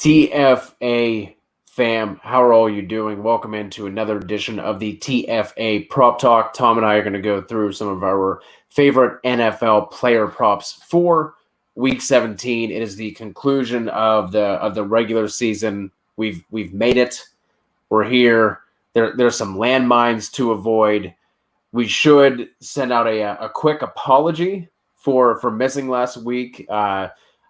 TFA fam, how are all you doing? Welcome into another edition of the TFA Prop Talk. Tom and I are going to go through some of our favorite NFL player props for Week 17. It is the conclusion of the regular season. We've made it. We're here. There's some landmines to avoid. We should send out a quick apology for missing last week.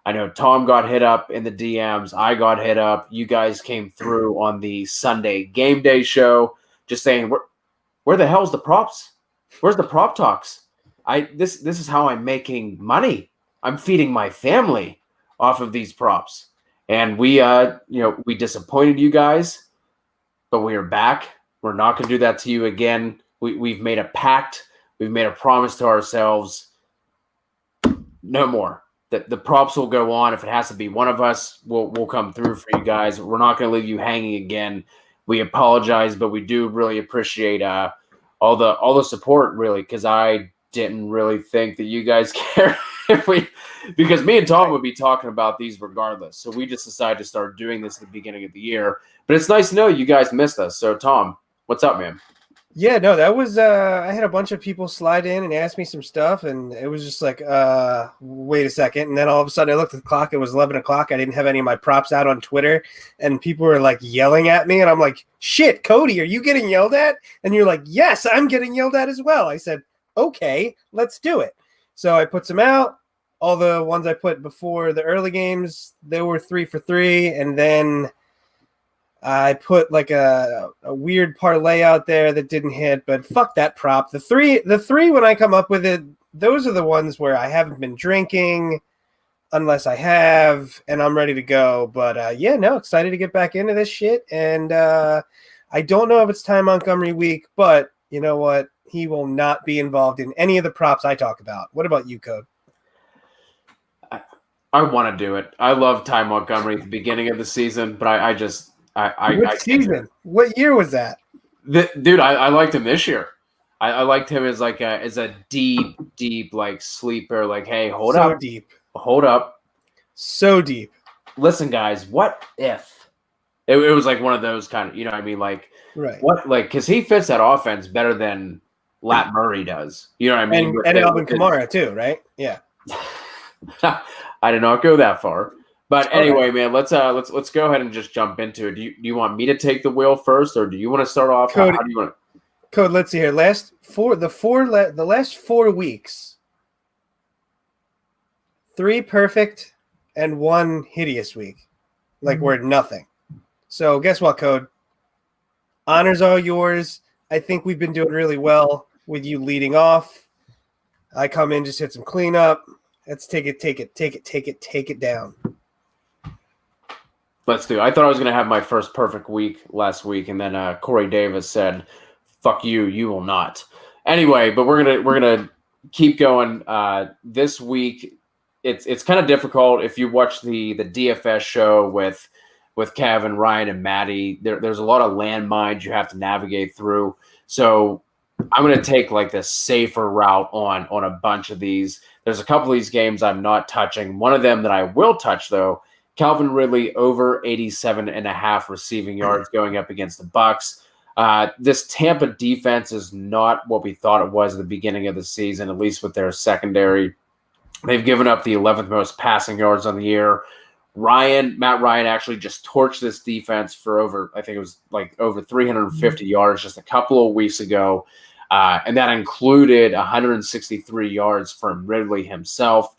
I know Tom got hit up in the DMs. I got hit up. You guys came through on the Sunday game day show, just saying, where the hell's the props? Where's the prop talks? This is how I'm making money. I'm feeding my family off of these props. And we disappointed you guys, but we are back. We're not going to do that to you again. We've made a pact. We've made a promise to ourselves. No more. The props will go on. If it has to be one of us, we'll come through for you guys. We're not going to leave you hanging again. We apologize, but we do really appreciate all the support, really, because I didn't really think that you guys care because me and Tom would be talking about these regardless. So we just decided to start doing this at the beginning of the year. But it's nice to know you guys missed us. So Tom, what's up, man? Yeah, no, that was I had a bunch of people slide in and ask me some stuff, and it was just like, wait a second. And then all of a sudden I looked at the clock, it was 11 o'clock. I didn't have any of my props out on Twitter, and people were like yelling at me, and I'm like, shit, Cody, are you getting yelled at? And you're like, yes, I'm getting yelled at as well. I said, okay, let's do it. So I put some out. All the ones I put before the early games, they were 3 for 3, and then I put like a weird parlay out there that didn't hit, but fuck that prop. The three when I come up with it, those are the ones where I haven't been drinking unless I have, and I'm ready to go. But excited to get back into this shit. And I don't know if it's Ty Montgomery week, but you know what? He will not be involved in any of the props I talk about. What about you, Code? I want to do it. I love Ty Montgomery at the beginning of the season, but What season? What year was that? Dude, I liked him this year. I liked him as a deep like sleeper. Like, hey, hold up, so deep. Listen, guys, what if it was like one of those kind of, you know what I mean? Like, right? What, like, because he fits that offense better than Lat Murray does. You know what I mean? And Alvin Kamara too, right? Yeah. I did not go that far. But anyway, man, let's go ahead and just jump into it. Do you want me to take the wheel first, or do you want to start off? Code, how do you want to? Code, let's see here. The last 4 weeks, 3 perfect and 1 hideous week, like we're nothing. So guess what, Code? Honors all yours. I think we've been doing really well with you leading off. I come in, just hit some cleanup. Let's take it down. Let's do it. I thought I was going to have my first perfect week last week, and then Corey Davis said, "Fuck you, you will not." Anyway, but we're gonna keep going. This week, it's kind of difficult. If you watch the DFS show with Kevin, Ryan, and Maddie, there's a lot of landmines you have to navigate through. So I'm going to take like the safer route on a bunch of these. There's a couple of these games I'm not touching. One of them that I will touch, though, Calvin Ridley over 87.5 receiving yards going up against the Bucs. This Tampa defense is not what we thought it was at the beginning of the season, at least with their secondary. They've given up the 11th most passing yards on the year. Matt Ryan actually just torched this defense for over 350 yards just a couple of weeks ago. And that included 163 yards from Ridley himself.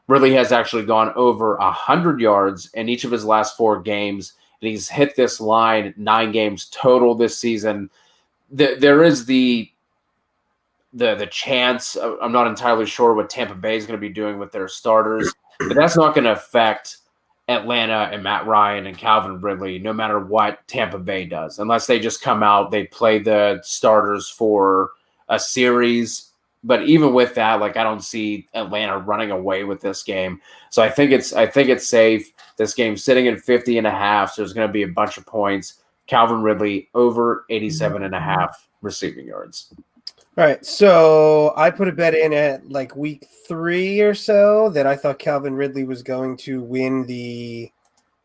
Ridley has actually gone over 100 yards in each of his last 4 games, and he's hit this line 9 games total this season. There is the chance, I'm not entirely sure what Tampa Bay is going to be doing with their starters, but that's not going to affect Atlanta and Matt Ryan and Calvin Ridley, no matter what Tampa Bay does, unless they just come out, they play the starters for a series. But even with that, like, I don't see Atlanta running away with this game. So I think it's safe. This game's sitting at 50.5, so there's going to be a bunch of points. Calvin Ridley over 87.5 receiving yards. All right, so I put a bet in at like week 3 or so that I thought Calvin Ridley was going to win the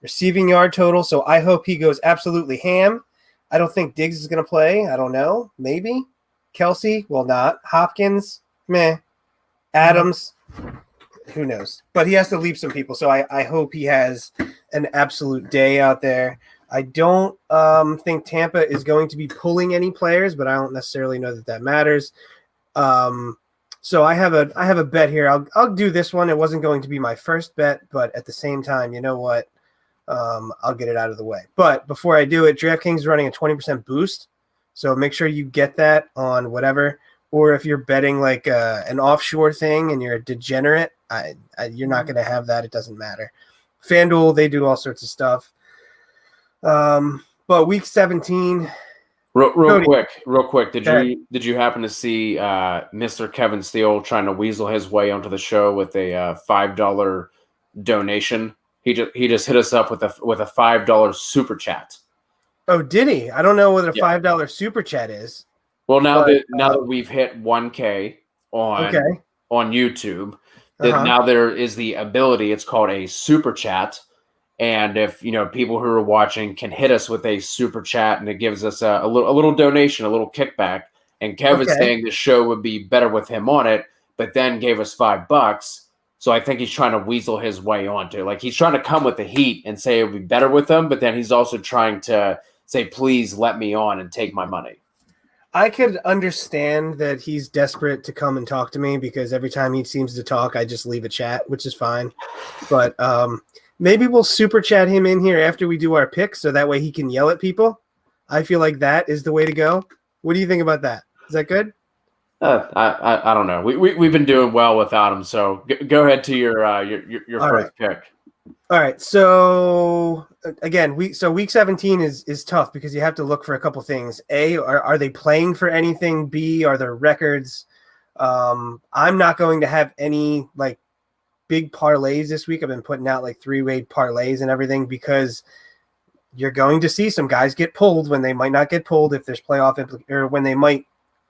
receiving yard total. So I hope he goes absolutely ham. I don't think Diggs is going to play. I don't know. Maybe. Kelsey will not. Hopkins, meh. Adams, who knows? But he has to leave some people. So I hope he has an absolute day out there. I don't think Tampa is going to be pulling any players, but I don't necessarily know that matters. So I have a bet here. I'll do this one. It wasn't going to be my first bet, but at the same time, you know what? I'll get it out of the way. But before I do it, DraftKings is running a 20% boost. So make sure you get that on whatever. Or if you're betting like an offshore thing and you're a degenerate, you're not going to have that. It doesn't matter. FanDuel, they do all sorts of stuff. But week 17. Real Cody, quick. Did you happen to see Mr. Kevin Steele trying to weasel his way onto the show with a $5 donation? He just hit us up with a $5 super chat. Oh, did he? I don't know what a $5 super chat is. Well, now that we've hit 1K on YouTube, now there is the ability. It's called a super chat, and if people who are watching can hit us with a super chat, and it gives us a little donation, a little kickback. And Kevin's saying the show would be better with him on it, but then gave us $5. So I think he's trying to weasel his way onto. Like, he's trying to come with the heat and say it would be better with him, but then he's also trying to say, please let me on and take my money. I could understand that he's desperate to come and talk to me because every time he seems to talk, I just leave a chat, which is fine. But maybe we'll super chat him in here after we do our picks so that way he can yell at people. I feel like that is the way to go. What do you think about that? Is that good? I don't know. We've been doing well without him, so go ahead to your first pick. All right. So again, week 17 is tough because you have to look for a couple things. A, are they playing for anything? B, are there records? I'm not going to have any like big parlays this week. I've been putting out like 3-way parlays and everything because you're going to see some guys get pulled when they might not get pulled if there's playoff or when they might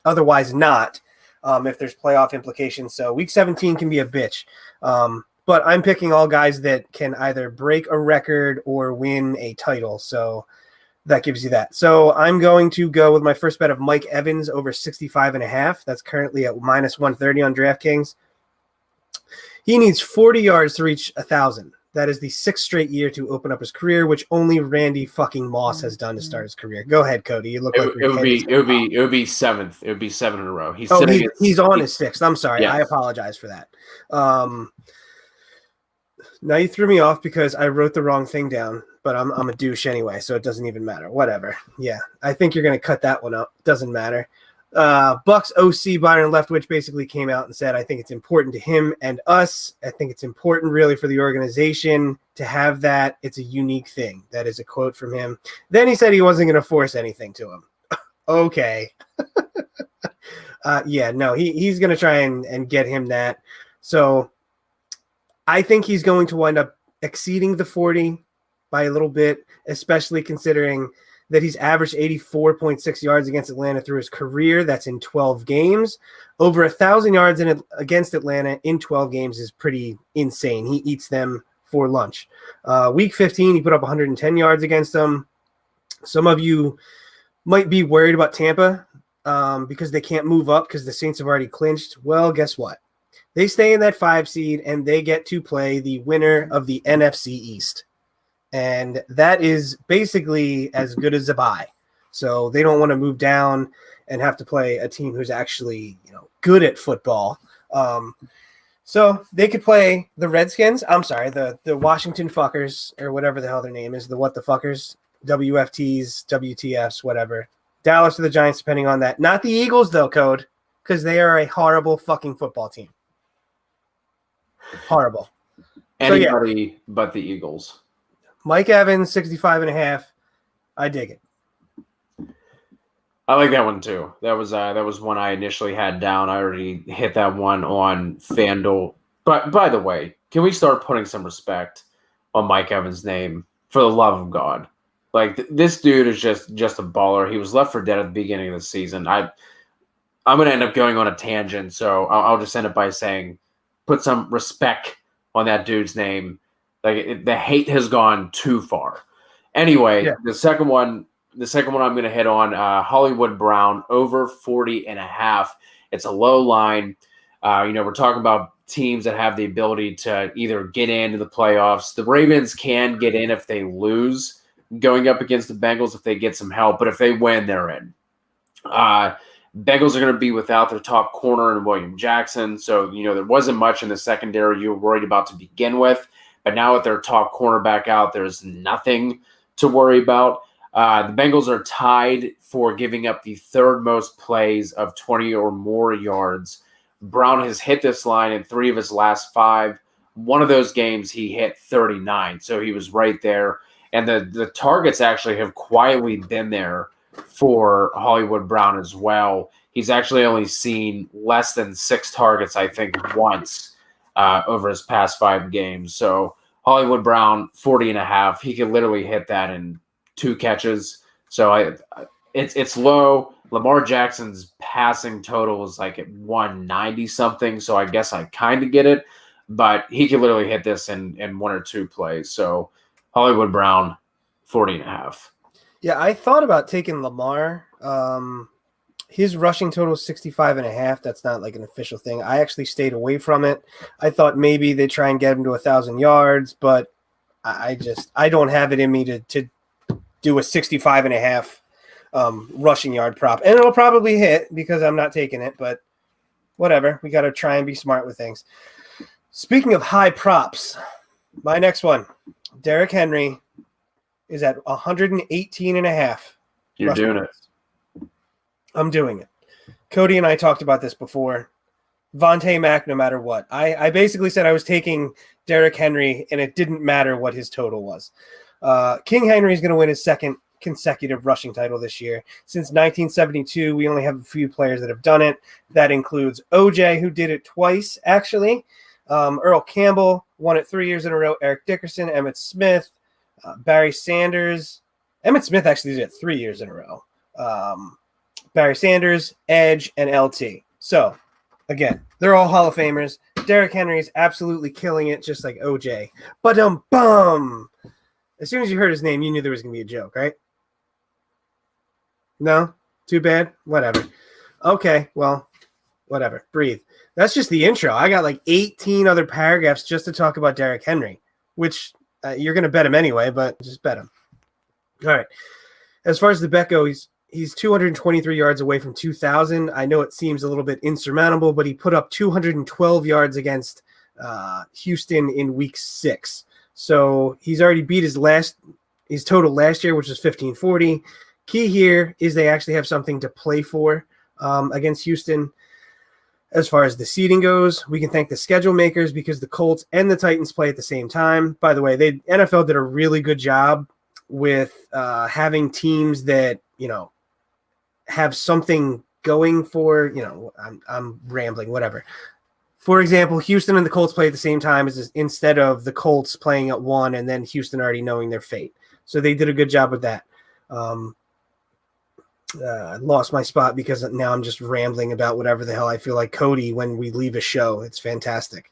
otherwise not if there's playoff implications. So week 17 can be a bitch. But I'm picking all guys that can either break a record or win a title. So that gives you that. So I'm going to go with my first bet of Mike Evans over 65.5. That's currently at minus 130 on DraftKings. He needs 40 yards to reach 1,000. That is the 6th straight year to open up his career, which only Randy fucking Moss has done to start his career. Go ahead, Cody. You look like it would be 7th. It would be 7 in a row. He's on his 6th. I'm sorry. Yes. I apologize for that. Now you threw me off because I wrote the wrong thing down, but I'm a douche anyway, so it doesn't even matter. Whatever. Yeah, I think you're going to cut that one up. Doesn't matter. Bucks OC Byron Leftwich basically came out and said, I think it's important to him and us. I think it's important really for the organization to have that. It's a unique thing. That is a quote from him. Then he said he wasn't going to force anything to him. Okay. He's going to try and get him that. So I think he's going to wind up exceeding the 40 by a little bit, especially considering that he's averaged 84.6 yards against Atlanta through his career. That's in 12 games. Over 1,000 yards against Atlanta in 12 games is pretty insane. He eats them for lunch. Week 15, he put up 110 yards against them. Some of you might be worried about Tampa because they can't move up because the Saints have already clinched. Well, guess what? They stay in that 5 seed, and they get to play the winner of the NFC East. And that is basically as good as a bye. So they don't want to move down and have to play a team who's actually good at football. So they could play the Redskins. I'm sorry, the Washington Fuckers, or whatever the hell their name is, the what the fuckers, WFTs, WTFs, whatever. Dallas or the Giants, depending on that. Not the Eagles, though, Code, because they are a horrible fucking football team. Horrible. Anybody but the Eagles. Mike Evans, 65.5. I dig it. I like that one too. That was one I initially had down. I already hit that one on FanDuel. But by the way, can we start putting some respect on Mike Evans' name for the love of God? Like this dude is just a baller. He was left for dead at the beginning of the season. I'm going to end up going on a tangent, so I'll just end it by saying put some respect on that dude's name. The hate has gone too far. Anyway, Yeah. the second one I'm going to hit on, Hollywood Brown over 40.5. It's a low line. We're talking about teams that have the ability to either get into the playoffs. The Ravens can get in if they lose going up against the Bengals if they get some help, but if they win, they're in. Bengals are going to be without their top corner and William Jackson, so there wasn't much in the secondary you were worried about to begin with, but now with their top cornerback out, there's nothing to worry about. The Bengals are tied for giving up the third most plays of 20 or more yards. Brown has hit this line in 3 of his last 5. One of those games he hit 39, so he was right there. And the targets actually have quietly been there for Hollywood Brown as well. He's actually only seen less than 6 targets, I think, once over his past 5 games. So Hollywood Brown, 40.5. He could literally hit that in 2 catches. So it's low. Lamar Jackson's passing total is like at 190 something. So I guess I kind of get it, but he could literally hit this in 1 or 2 plays. So Hollywood Brown, 40.5. Yeah, I thought about taking Lamar. His rushing total is 65.5. That's not like an official thing. I actually stayed away from it. I thought maybe they'd try and get him to 1,000 yards, but I don't have it in me to do a 65.5 rushing yard prop. And it'll probably hit because I'm not taking it, but whatever. We got to try and be smart with things. Speaking of high props, my next one, Derrick Henry, is at 118.5. You're doing it. I'm doing it. Cody and I talked about this before. Vontae Mack, no matter what. I basically said I was taking Derrick Henry, and it didn't matter what his total was. King Henry is going to win his second consecutive rushing title this year. Since 1972, we only have a few players that have done it. That includes OJ, who did it twice, actually. Earl Campbell won it 3 years in a row. Eric Dickerson, Emmitt Smith, Barry Sanders. Emmitt Smith actually did it 3 years in a row. Barry Sanders, Edge, and LT. So, again, they're all Hall of Famers. Derrick Henry is absolutely killing it, just like OJ. Ba-dum-bum! As soon as you heard his name, you knew there was going to be a joke, right? No? Too bad? Whatever. Okay, well, whatever. Breathe. That's just the intro. I got like 18 other paragraphs just to talk about Derrick Henry, which you're going to bet him anyway, but just bet him. All right. As far as the bet goes, he's 223 yards away from 2,000. I know it seems a little bit insurmountable, but he put up 212 yards against Houston in week 6. So he's already beat his total last year, which was 1,540. Key here is they actually have something to play for against Houston. As far as the seeding goes, we can thank the schedule makers because the Colts and the Titans play at the same time. By the way, NFL did a really good job with having teams that, have something going for, I'm rambling, whatever. For example, Houston and the Colts play at the same time instead of the Colts playing at 1 and then Houston already knowing their fate. So they did a good job with that. I lost my spot because now I'm just rambling about whatever the hell I feel like Cody when we leave a show. It's fantastic.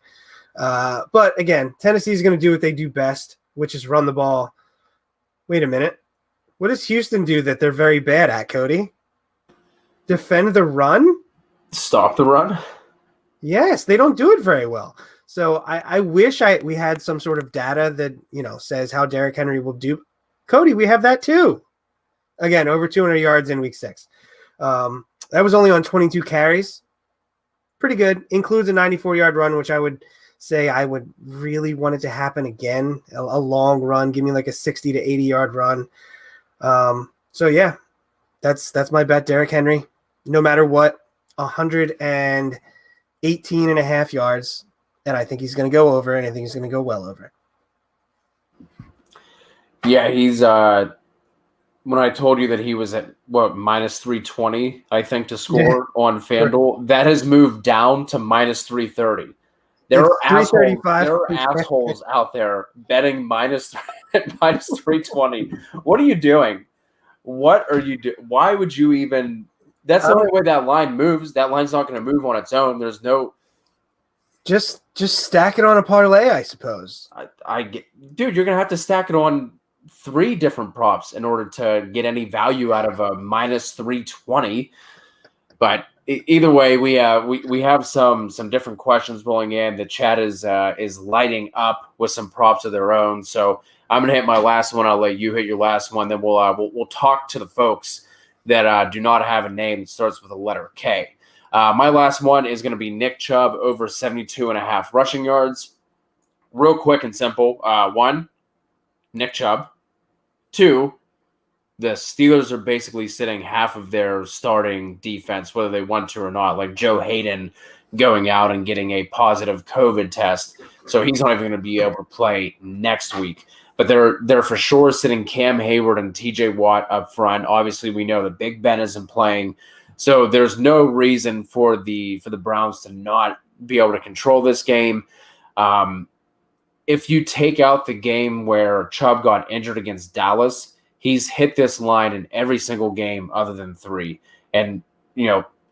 But again, Tennessee is going to do what they do best, which is run the ball. Wait a minute. What does Houston do that they're very bad at, Cody? Defend the run? Stop the run? Yes, they don't do it very well. So I wish we had some sort of data that, says how Derrick Henry will do. Cody, we have that too. Again, over 200 yards in week 6. That was only on 22 carries. Pretty good. Includes a 94-yard run, which I would say I would really want it to happen again. A long run. Give me like a 60 to 80-yard run. So, yeah, that's my bet, Derrick Henry. No matter what, 118.5 yards. And I think he's going to go over, and I think he's going to go well over. Yeah, he's when I told you that he was at minus 320, I think, to score on FanDuel, that has moved down to minus 330. There are assholes out there betting minus 320. What are you doing? What are you doing? Why would you even? That's the only way that line moves. That line's not going to move on its own. There's no. Just stack it on a parlay, I suppose. I get, dude, you're gonna have to stack it on 3 different props in order to get any value out of a minus 320. But either way, we have some different questions rolling in. The chat is lighting up with some props of their own. So I'm gonna hit my last one. I'll let you hit your last one. Then we'll talk to the folks that do not have a name that starts with a letter K. My last one is going to be Nick Chubb over 72.5 rushing yards. Real quick and simple. 1, Nick Chubb. 2, the Steelers are basically sitting half of their starting defense, whether they want to or not, like Joe Hayden going out and getting a positive COVID test. So he's not even going to be able to play next week. But they're for sure sitting Cam Hayward and TJ Watt up front. Obviously, we know that Big Ben isn't playing. So there's no reason for the Browns to not be able to control this game. If you take out the game where Chubb got injured against Dallas, he's hit this line in every single game other than 3. And,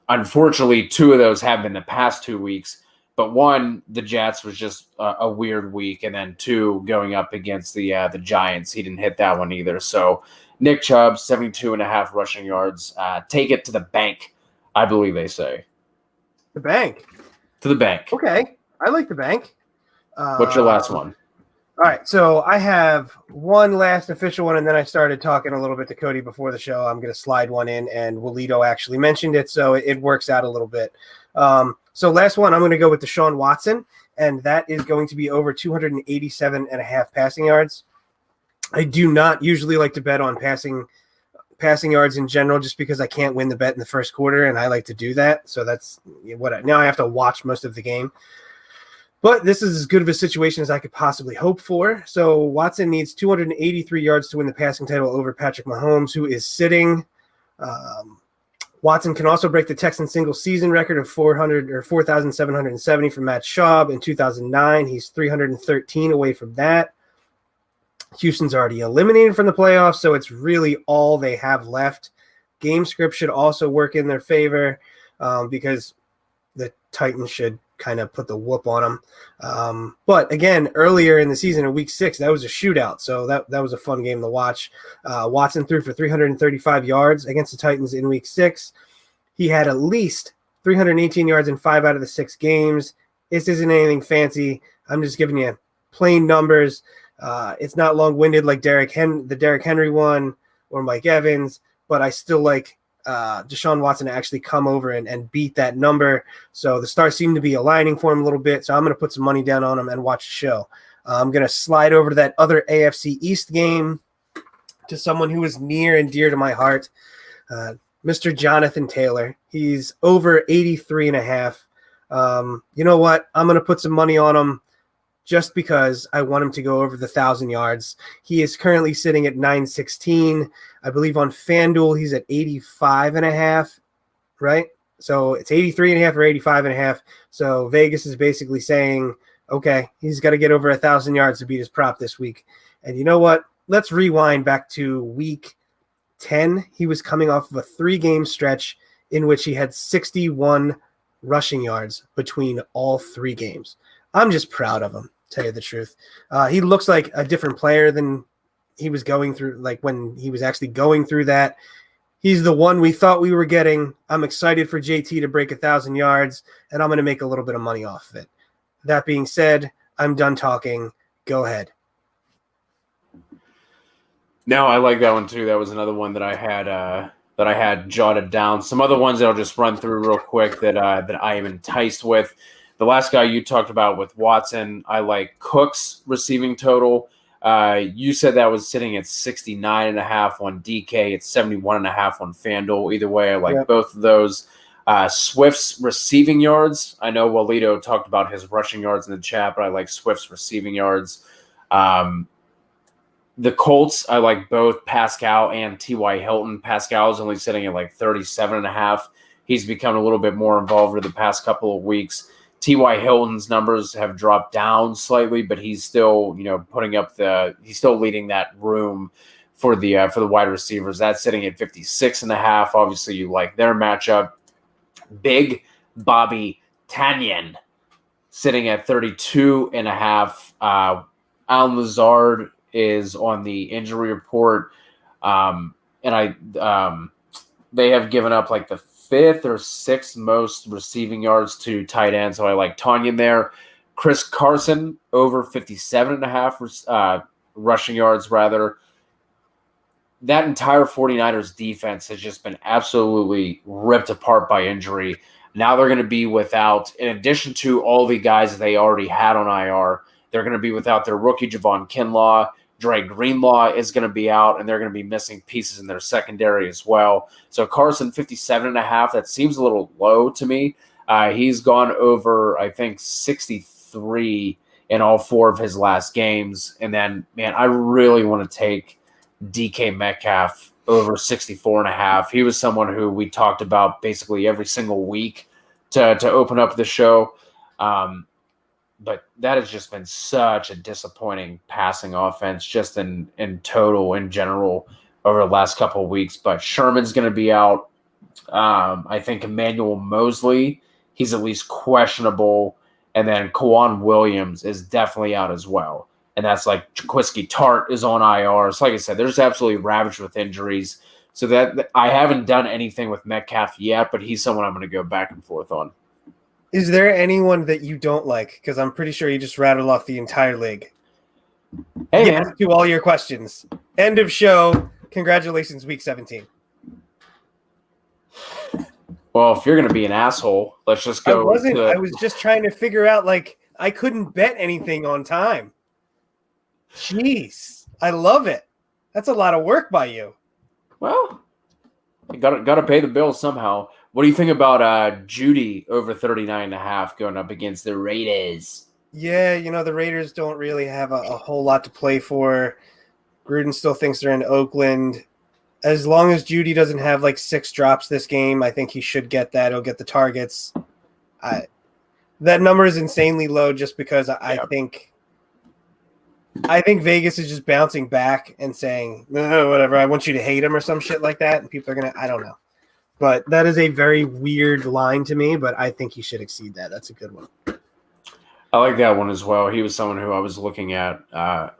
unfortunately, 2 of those have been the past 2 weeks. But 1, the Jets was just a weird week. And then 2, going up against the Giants, he didn't hit that one either. So Nick Chubb, 72.5 rushing yards. Take it to the bank, I believe they say. The bank? To the bank. Okay. I like the bank. What's your last one? All right. So I have one last official one, and then I started talking a little bit to Cody before the show. I'm going to slide one in, and Walito actually mentioned it, so it works out a little bit. So last one, I'm going to go with Deshaun Watson, and that is going to be over 287.5 passing yards. I do not usually like to bet on passing yards in general, just because I can't win the bet in the first quarter, and I like to do that. So that's now I have to watch most of the game. But this is as good of a situation as I could possibly hope for. So Watson needs 283 yards to win the passing title over Patrick Mahomes, who is sitting. Watson can also break the Texans single season record of 4,770 for Matt Schaub in 2009. He's 313 away from that. Houston's already eliminated from the playoffs, so it's really all they have left. Game script should also work in their favor because the Titans should kind of put the whoop on them. But again, earlier in the season in week 6, that was a shootout. So that was a fun game to watch. Watson threw for 335 yards against the Titans in week 6. He had at least 318 yards in 5 out of the 6 games. This isn't anything fancy. I'm just giving you plain numbers. It's not long-winded like the Derrick Henry one or Mike Evans, but I still like Deshaun Watson to actually come over and beat that number. So the stars seem to be aligning for him a little bit. So I'm going to put some money down on him and watch the show. I'm going to slide over to that other AFC East game to someone who is near and dear to my heart, Mr. Jonathan Taylor. He's over 83.5. You know what? I'm going to put some money on him just because I want him to go over the 1,000 yards. He is currently sitting at 916. I believe on FanDuel he's at 85.5, right? So it's 83.5 or 85.5. So Vegas is basically saying, okay, he's got to get over 1,000 yards to beat his prop this week. And you know what? Let's rewind back to week 10. He was coming off of a 3-game stretch in which he had 61 rushing yards between all 3 games. I'm just proud of him, tell you the truth. He looks like a different player than he was going through, like when he was actually going through that. He's the one we thought we were getting. I'm excited for JT to break 1,000 yards, and I'm going to make a little bit of money off of it. That being said, I'm done talking. Go ahead. No, I like that one too. That was another one that I had jotted down. Some other ones that I'll just run through real quick that I am enticed with. The last guy you talked about with Watson, I like Cook's receiving total. You said that was sitting at 69.5 on DK. It's 71.5 on FanDuel. Either way, I like both of those. Swift's receiving yards. I know Walito talked about his rushing yards in the chat, but I like Swift's receiving yards. The Colts, I like both Pascal and T.Y. Hilton. Pascal's only sitting at like 37.5. He's become a little bit more involved over the past couple of weeks. T.Y. Hilton's numbers have dropped down slightly, but he's still, putting up he's still leading that room for the wide receivers. That's sitting at 56.5. Obviously, you like their matchup. Big Bobby Tanyan, sitting at 32.5. Alan Lazard is on the injury report. They have given up like the 5th or 6th most receiving yards to tight end. So I like Tanyan there. Chris Carson over 57.5 rushing yards rather. That entire 49ers defense has just been absolutely ripped apart by injury. Now they're going to be without, in addition to all the guys they already had on IR, they're going to be without their rookie Javon Kinlaw. Dre Greenlaw is going to be out, and they're going to be missing pieces in their secondary as well. So Carson, 57.5, that seems a little low to me. He's gone over, I think, 63 in all 4 of his last games. And then, man, I really want to take DK Metcalf over 64.5. He was someone who we talked about basically every single week to open up the show. But that has just been such a disappointing passing offense just in total, in general, over the last couple of weeks. But Sherman's going to be out. I think Emmanuel Mosley, he's at least questionable. And then Kwan Williams is definitely out as well. And that's like Jaquiski Tart is on IR. So like I said, they're just absolutely ravaged with injuries. So that I haven't done anything with Metcalf yet, but he's someone I'm going to go back and forth on. Is there anyone that you don't like? Because I'm pretty sure you just rattled off the entire league. Hey, yes, man. to all your questions. End of show. Congratulations, week 17. Well, if you're going to be an asshole, let's just go. I was just trying to figure out, like, I couldn't bet anything on time. Jeez. I love it. That's a lot of work by you. Well, you got to pay the bills somehow. What do you think about Judy over 39.5 going up against the Raiders? Yeah, the Raiders don't really have a whole lot to play for. Gruden still thinks they're in Oakland. As long as Judy doesn't have like 6 drops this game, I think he should get that. He'll get the targets. That number is insanely low just because I think Vegas is just bouncing back and saying, no, whatever, I want you to hate him or some shit like that. And people are going to, I don't know. But that is a very weird line to me, but I think he should exceed that. That's a good one. I like that one as well. He was someone who I was looking at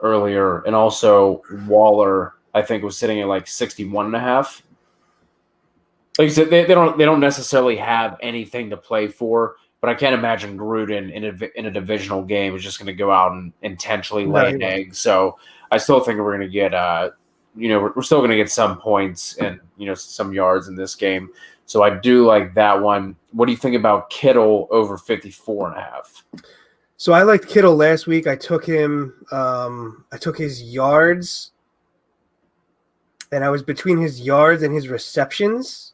earlier. And also Waller, I think, was sitting at like 61.5. Like you said, they don't necessarily have anything to play for, but I can't imagine Gruden in a divisional game is just going to go out and intentionally lay an egg. So I still think we're going to get we're still going to get some points and, some yards in this game. So I do like that one. What do you think about Kittle over 54.5? So I liked Kittle last week. I took him. I took his yards, and I was between his yards and his receptions.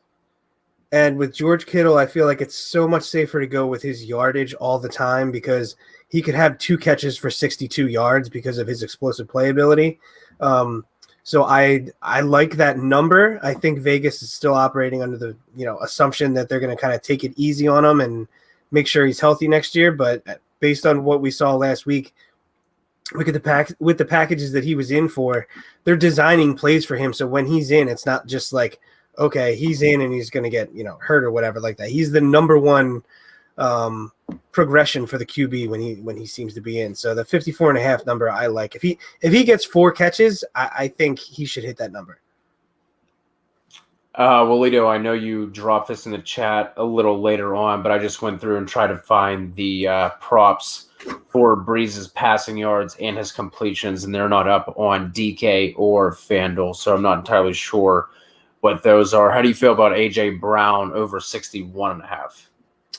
And with George Kittle, I feel like it's so much safer to go with his yardage all the time because he could have 2 catches for 62 yards because of his explosive playability. So I like that number. I think Vegas is still operating under the assumption that they're going to kind of take it easy on him and make sure he's healthy next year. But based on what we saw last week, look at the packages that he was in for. They're designing plays for him, so when he's in, it's not just like, okay, he's in and he's going to get hurt or whatever like that. He's the number one progression for the QB when he seems to be in. So the 54.5 number I like. If he gets 4 catches, I think he should hit that number. Well, Lito, I know you dropped this in the chat a little later on, but I just went through and tried to find the props for Breeze's passing yards and his completions, and they're not up on DK or FanDuel, so I'm not entirely sure what those are. How do you feel about A.J. Brown over 61.5?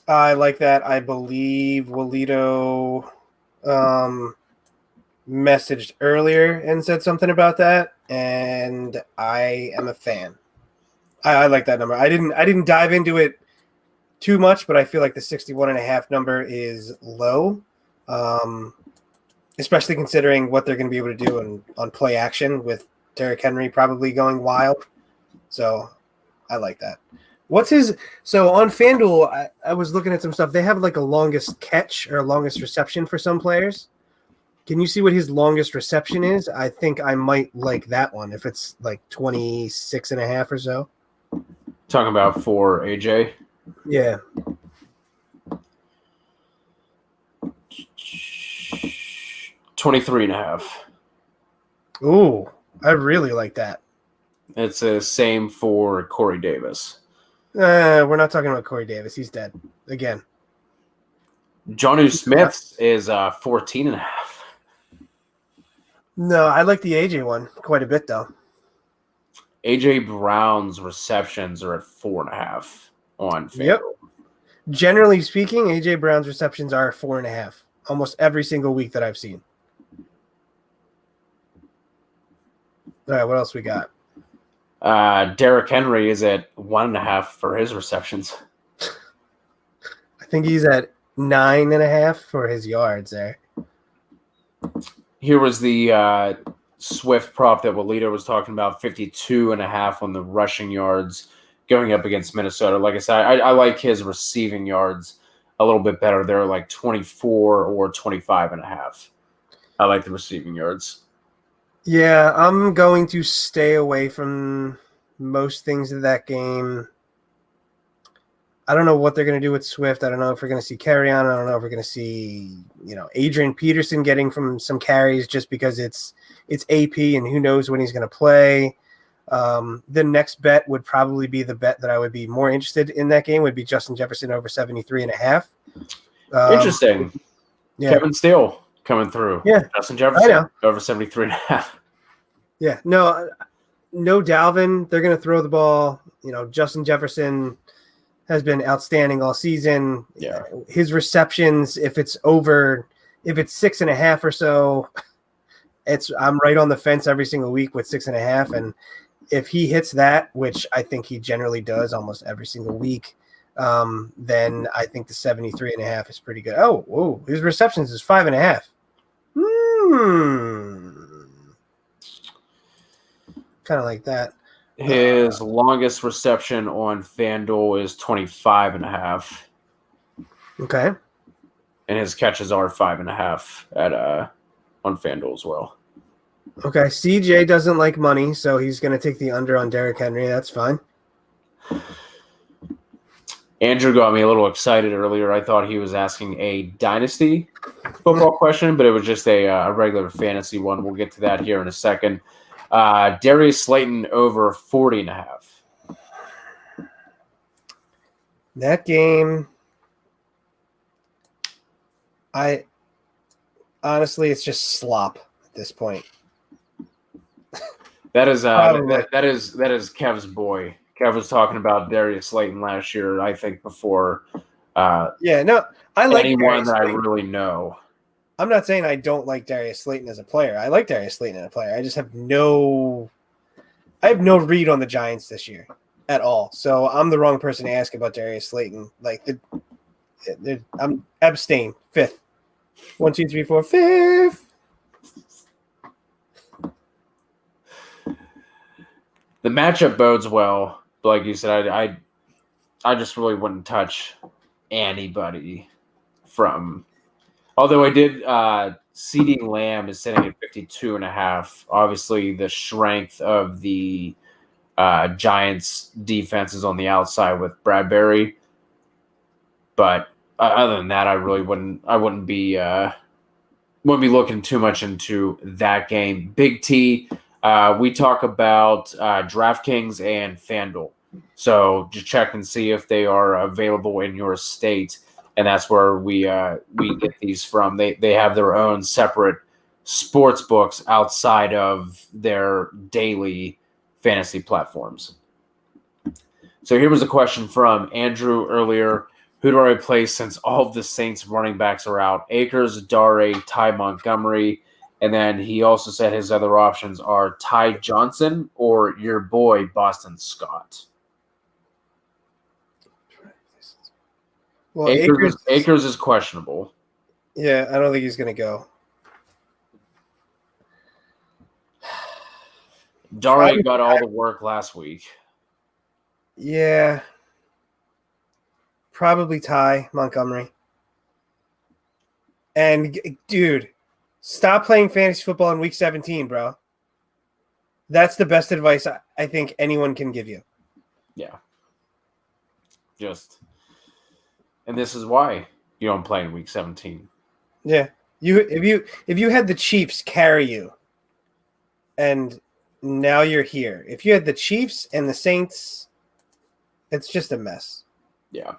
I like that. I believe Walito messaged earlier and said something about that, and I am a fan. I like that number. I didn't dive into it too much, but I feel like the 61.5 number is low, especially considering what they're going to be able to do on play action with Derrick Henry probably going wild. So I like that. So on FanDuel, I was looking at some stuff. They have like a longest catch or a longest reception for some players. Can you see what his longest reception is? I think I might like that one if it's like 26.5 or so. Talking about for AJ? Yeah. 23.5. Ooh, I really like that. It's the same for Corey Davis. We're not talking about Corey Davis. He's dead again. Jonnu Smith is 14.5. No, I like the AJ one quite a bit though. AJ Brown's receptions are at 4.5 on FanDuel. Yep. Generally speaking, AJ Brown's receptions are 4.5 almost every single week that I've seen. All right, what else we got? Derrick Henry is at 1.5 for his receptions. I think he's at 9.5 for his yards there. Here was the Swift prop that Walito was talking about, 52.5 on the rushing yards going up against Minnesota. Like I said, I like his receiving yards a little bit better. They're like 24 or 25.5. I like the receiving yards. Yeah, I'm going to stay away from most things of that game. I don't know what they're going to do with Swift. I don't know if we're going to see carry on. I don't know if we're going to see, Adrian Peterson getting from some carries just because it's AP and who knows when he's going to play. The next bet would probably be the bet that I would be more interested in that game would be Justin Jefferson over 73.5. Interesting. Yeah. Kevin Steele coming through. Yeah. Justin Jefferson over 73.5. Yeah. No Dalvin. They're going to throw the ball. Justin Jefferson has been outstanding all season. Yeah. His receptions, if it's 6.5 or so, I'm right on the fence every single week with 6.5. And if he hits that, which I think he generally does almost every single week, then I think the 73.5 is pretty good. Oh, whoa. His receptions is 5.5. Kind of like that. His longest reception on FanDuel is 25.5. Okay. And his catches are 5.5 at on FanDuel as well. Okay. CJ doesn't like money, so he's going to take the under on Derrick Henry. That's fine. Andrew got me a little excited earlier. I thought he was asking a dynasty football question, but it was just a regular fantasy one. We'll get to that here in a second. Darius Slayton over 40.5. That game, honestly, it's just slop at this point. That is Kev's boy. Kev was talking about Darius Slayton last year, I think, before I like anyone that I really know. I'm not saying I don't like Darius Slayton as a player. I like Darius Slayton as a player. I just have no read on the Giants this year at all. So I'm the wrong person to ask about Darius Slayton. I'm abstain. 5th. 1, 2, 3, 4, 5th. The matchup bodes well, but like you said, I just really wouldn't touch anybody from. Although I did, CeeDee Lamb is sitting at 52.5. Obviously, the strength of the Giants' defense is on the outside with Bradbury. But other than that, I really wouldn't be looking too much into that game. Big T, we talk about DraftKings and FanDuel. So just check and see if they are available in your state. And that's where we get these from. They have their own separate sports books outside of their daily fantasy platforms. So here was a question from Andrew earlier. Who do I replace since all of the Saints running backs are out? Akers, Dare, Ty Montgomery. And then he also said his other options are Ty Johnson or your boy Boston Scott. Well, Akers is questionable. Yeah, I don't think he's going to go. Dare got all the work last week. Yeah. Probably Ty Montgomery. And, dude, stop playing fantasy football in week 17, bro. That's the best advice I think anyone can give you. Yeah. And this is why you don't play in week 17. Yeah. If you had the Chiefs carry you, and now you're here. If you had the Chiefs and the Saints, it's just a mess. Yeah.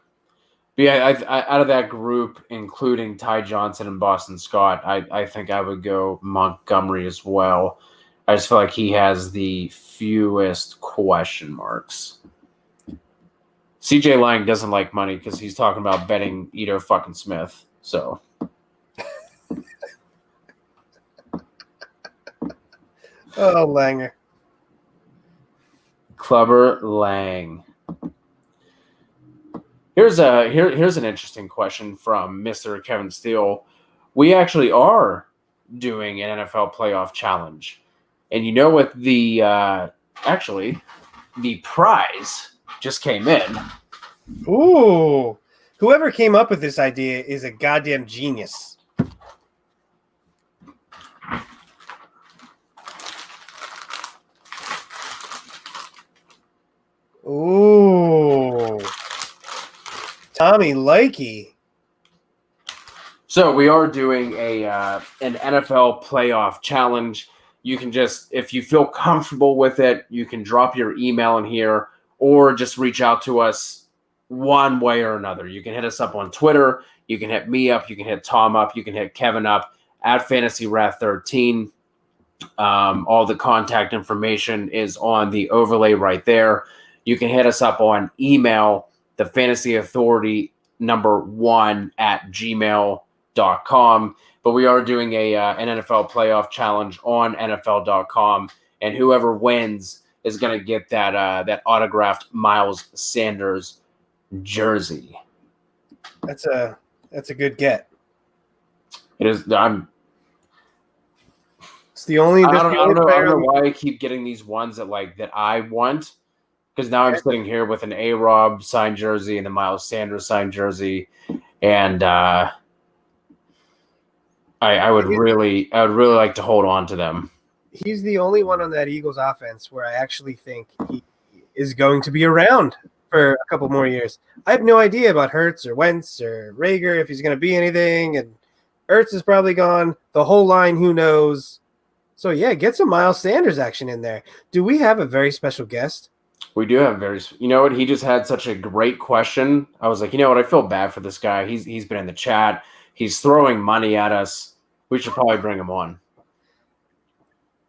But yeah, out of that group, including Ty Johnson and Boston Scott, I think I would go Montgomery as well. I just feel like he has the fewest question marks. CJ Lang doesn't like money because he's talking about betting Ito fucking Smith. So. Oh, Langer. Clubber Lang. Here's an interesting question from Mr. Kevin Steele. We actually are doing an NFL playoff challenge. And you know what the prize just came in. Ooh. Whoever came up with this idea is a goddamn genius. Ooh. Tommy Likey. So we are doing an NFL playoff challenge. You can just, if you feel comfortable with it, you can drop your email in here or just reach out to us one way or another. You can hit us up on Twitter. You can hit me up. You can hit Tom up. You can hit Kevin up at FantasyWrath13. All the contact information is on the overlay right there. You can hit us up on email, the Fantasy Authority #1 at gmail.com. But we are doing an NFL playoff challenge on NFL.com, and whoever wins is going to get that autographed Miles Sanders jersey. That's a good get. It is. It's the only. I don't know why I keep getting these ones that I want. Because now I'm sitting here with an A-Rob signed jersey and the Miles Sanders signed jersey, and I would really like to hold on to them. He's the only one on that Eagles offense where I actually think he is going to be around for a couple more years. I have no idea about Hurts or Wentz or Rager if he's going to be anything, and Hurts is probably gone. The whole line, who knows? So yeah, get some Miles Sanders action in there. Do we have a very special guest? We do have you know what? He just had such a great question. I was like, you know what? I feel bad for this guy. He's been in the chat. He's throwing money at us. We should probably bring him on.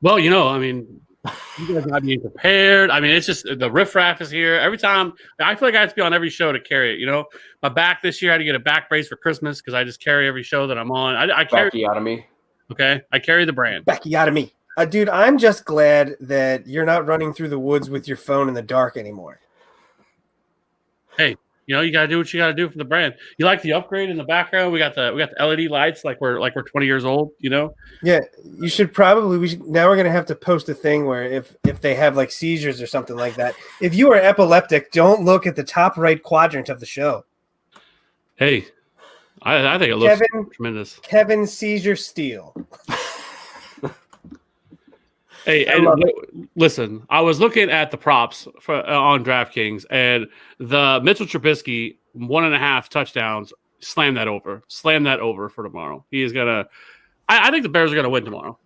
Well, you guys not being prepared. It's just the riffraff is here. Every time, I feel like I have to be on every show to carry it. My back this year, I had to get a back brace for Christmas because I just carry every show that I'm on. I carry Backiotomy. Okay, I carry the brand. Backiotomy. Dude, I'm just glad that you're not running through the woods with your phone in the dark anymore. Hey, you gotta do what you gotta do for the brand. You like the upgrade in the background? We got the LED lights like we're 20 years old. Yeah, you should probably. Now we're gonna have to post a thing where if they have like seizures or something like that. If you are epileptic, don't look at the top right quadrant of the show. Hey, I think it looks tremendous. Kevin Seizure Steele. Hey, listen, I was looking at the props on DraftKings, and the Mitchell Trubisky 1.5 touchdowns, slam that over for tomorrow. He is going to – I think the Bears are going to win tomorrow.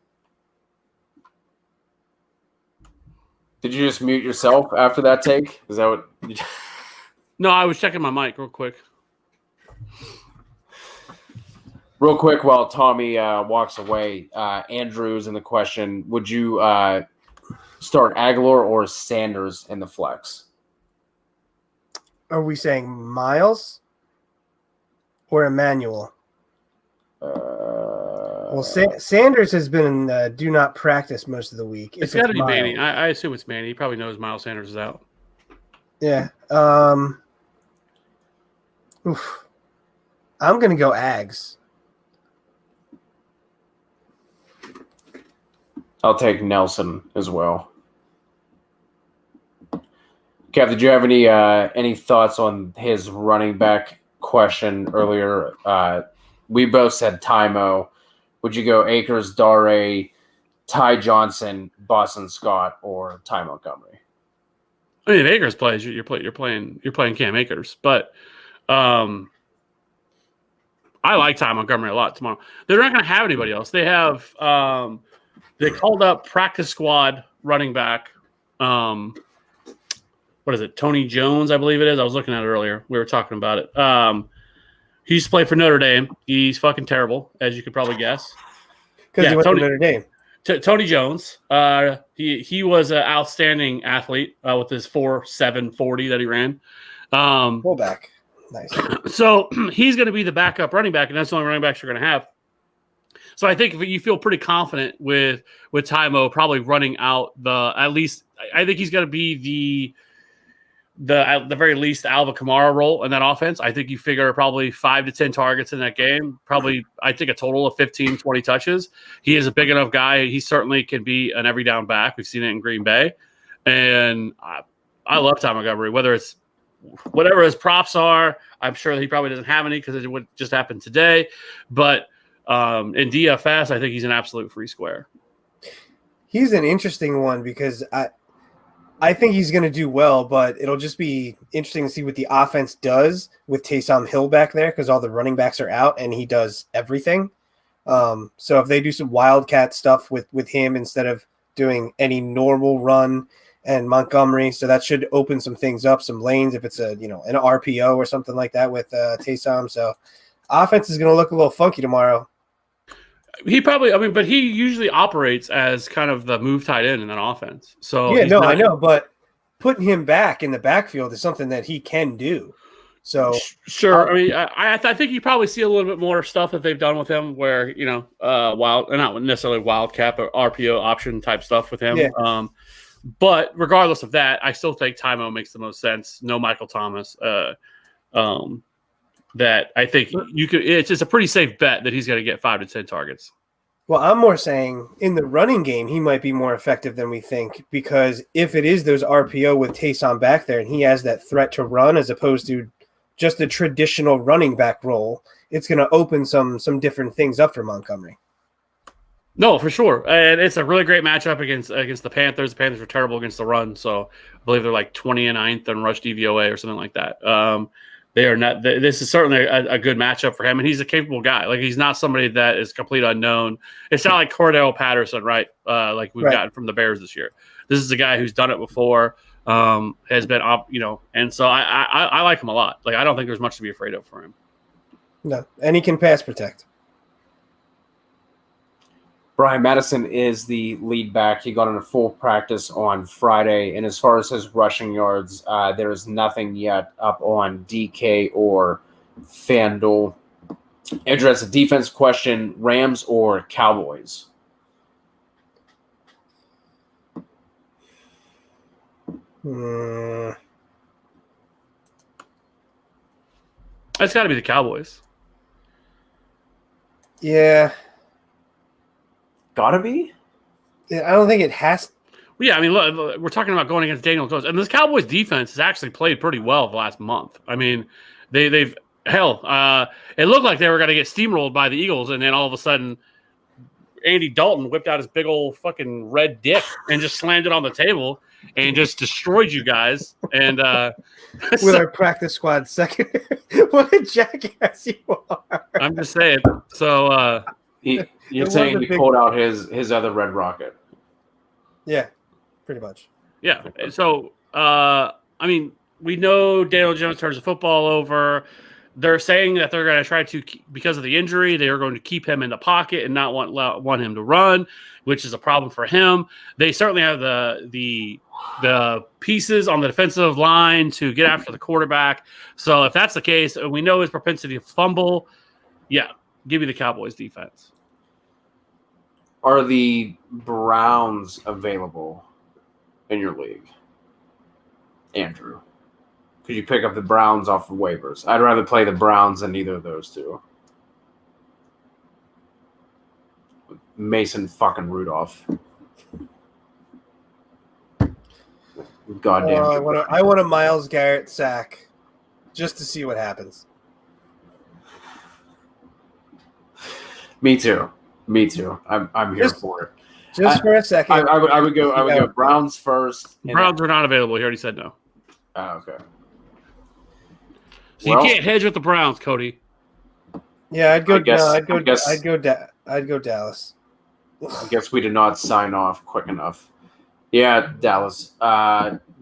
Did you just mute yourself after that take? Is that what – No, I was checking my mic real quick. Real quick, while Tommy walks away, Andrew's in the question. Would you start Aguilar or Sanders in the flex? Are we saying Miles or Emmanuel? Well, Sanders has been do not practice most of the week. It's got to be Manny. I assume it's Manny. He probably knows Miles Sanders is out. Yeah. Oof. I'm going to go Ags. I'll take Nelson as well. Kev, did you have any thoughts on his running back question earlier? We both said Tymo. Would you go Akers, Dare, Ty Johnson, Boston Scott, or Ty Montgomery? If Akers plays, you're playing Cam Akers, but I I like Ty Montgomery a lot tomorrow. They're not going to have anybody else. They have they called up practice squad running back. What is it? Tony Jones, I believe it is. I was looking at it earlier. We were talking about it. He used to play for Notre Dame. He's fucking terrible, as you could probably guess. Because he went to Notre Dame. Tony Jones. He was an outstanding athlete with his 4.7 40 that he ran. Fullback. Nice. So he's going to be the backup running back, and that's the only running backs you're going to have. So I think you feel pretty confident with Tymo probably running out at least. I think he's going to be at the very least Alvin Kamara role in that offense. I think you figure probably 5 to 10 targets in that game. Probably I think a total of 15, 20 touches. He is a big enough guy. He certainly can be an every down back. We've seen it in Green Bay, and I love Ty Montgomery. Whether it's whatever his props are, I'm sure he probably doesn't have any because it would just happen today. But in DFS, I think he's an absolute free square. He's an interesting one because I think he's going to do well, but it'll just be interesting to see what the offense does with Taysom Hill back there because all the running backs are out and he does everything. So if they do some wildcat stuff with him instead of doing any normal run and Montgomery, so that should open some things up, some lanes if it's an RPO or something like that with Taysom. So offense is going to look a little funky tomorrow. But he usually operates as kind of the move tight end in that offense. So I know, but putting him back in the backfield is something that he can do. So sure. I think you probably see a little bit more stuff that they've done with him where, not necessarily wildcat, but RPO option type stuff with him. Yeah. But regardless of that, I still think Tymo makes the most sense. No Michael Thomas. That I think it's just a pretty safe bet that he's going to get 5 to 10 targets. Well, I'm more saying in the running game, he might be more effective than we think because if it is those RPO with Taysom back there and he has that threat to run as opposed to just a traditional running back role, it's going to open some different things up for Montgomery. No, for sure. And it's a really great matchup against the Panthers. The Panthers were terrible against the run, so I believe they're like 29th in rush DVOA or something like that. They are not. This is certainly a good matchup for him, and he's a capable guy. Like he's not somebody that is complete unknown. It's not like Cordell Patterson, right? Like we've gotten from the Bears this year. This is a guy who's done it before, has been up, and so I like him a lot. Like I don't think there's much to be afraid of for him. No, and he can pass protect. Brian Madison is the lead back. He got in a full practice on Friday. And as far as his rushing yards, there is nothing yet up on DK or FanDuel. Andrew has a defense question, Rams or Cowboys? It's got to be the Cowboys. Yeah. Gotta be? I don't think it has. Well, yeah, look, we're talking about going against Daniel Jones, and this Cowboys defense has actually played pretty well the last month. They've it looked like they were going to get steamrolled by the Eagles, and then all of a sudden, Andy Dalton whipped out his big old fucking red dick and just slammed it on the table and just destroyed you guys. And with our practice squad second, what a jackass you are! I'm just saying. So. You're saying he pulled out his other red rocket. Yeah, pretty much. Yeah. So, we know Daniel Jones turns the football over. They're saying that they're going to try to, because of the injury, they are going to keep him in the pocket and not want him to run, which is a problem for him. They certainly have the pieces on the defensive line to get after the quarterback. So if that's the case, we know his propensity to fumble. Yeah, give me the Cowboys defense. Are the Browns available in your league, Andrew? Could you pick up the Browns off of waivers? I'd rather play the Browns than either of those two. Mason fucking Rudolph. Goddamn. I want a Myles Garrett sack just to see what happens. Me too. I'm here for it. Just for a second. I would go Browns first. Browns are not available. He already said no. Oh, okay. So you can't hedge with the Browns, Cody. Yeah, I'd go. I guess- no, I'd go Dallas. I guess we did not sign off quick enough. Yeah, Dallas.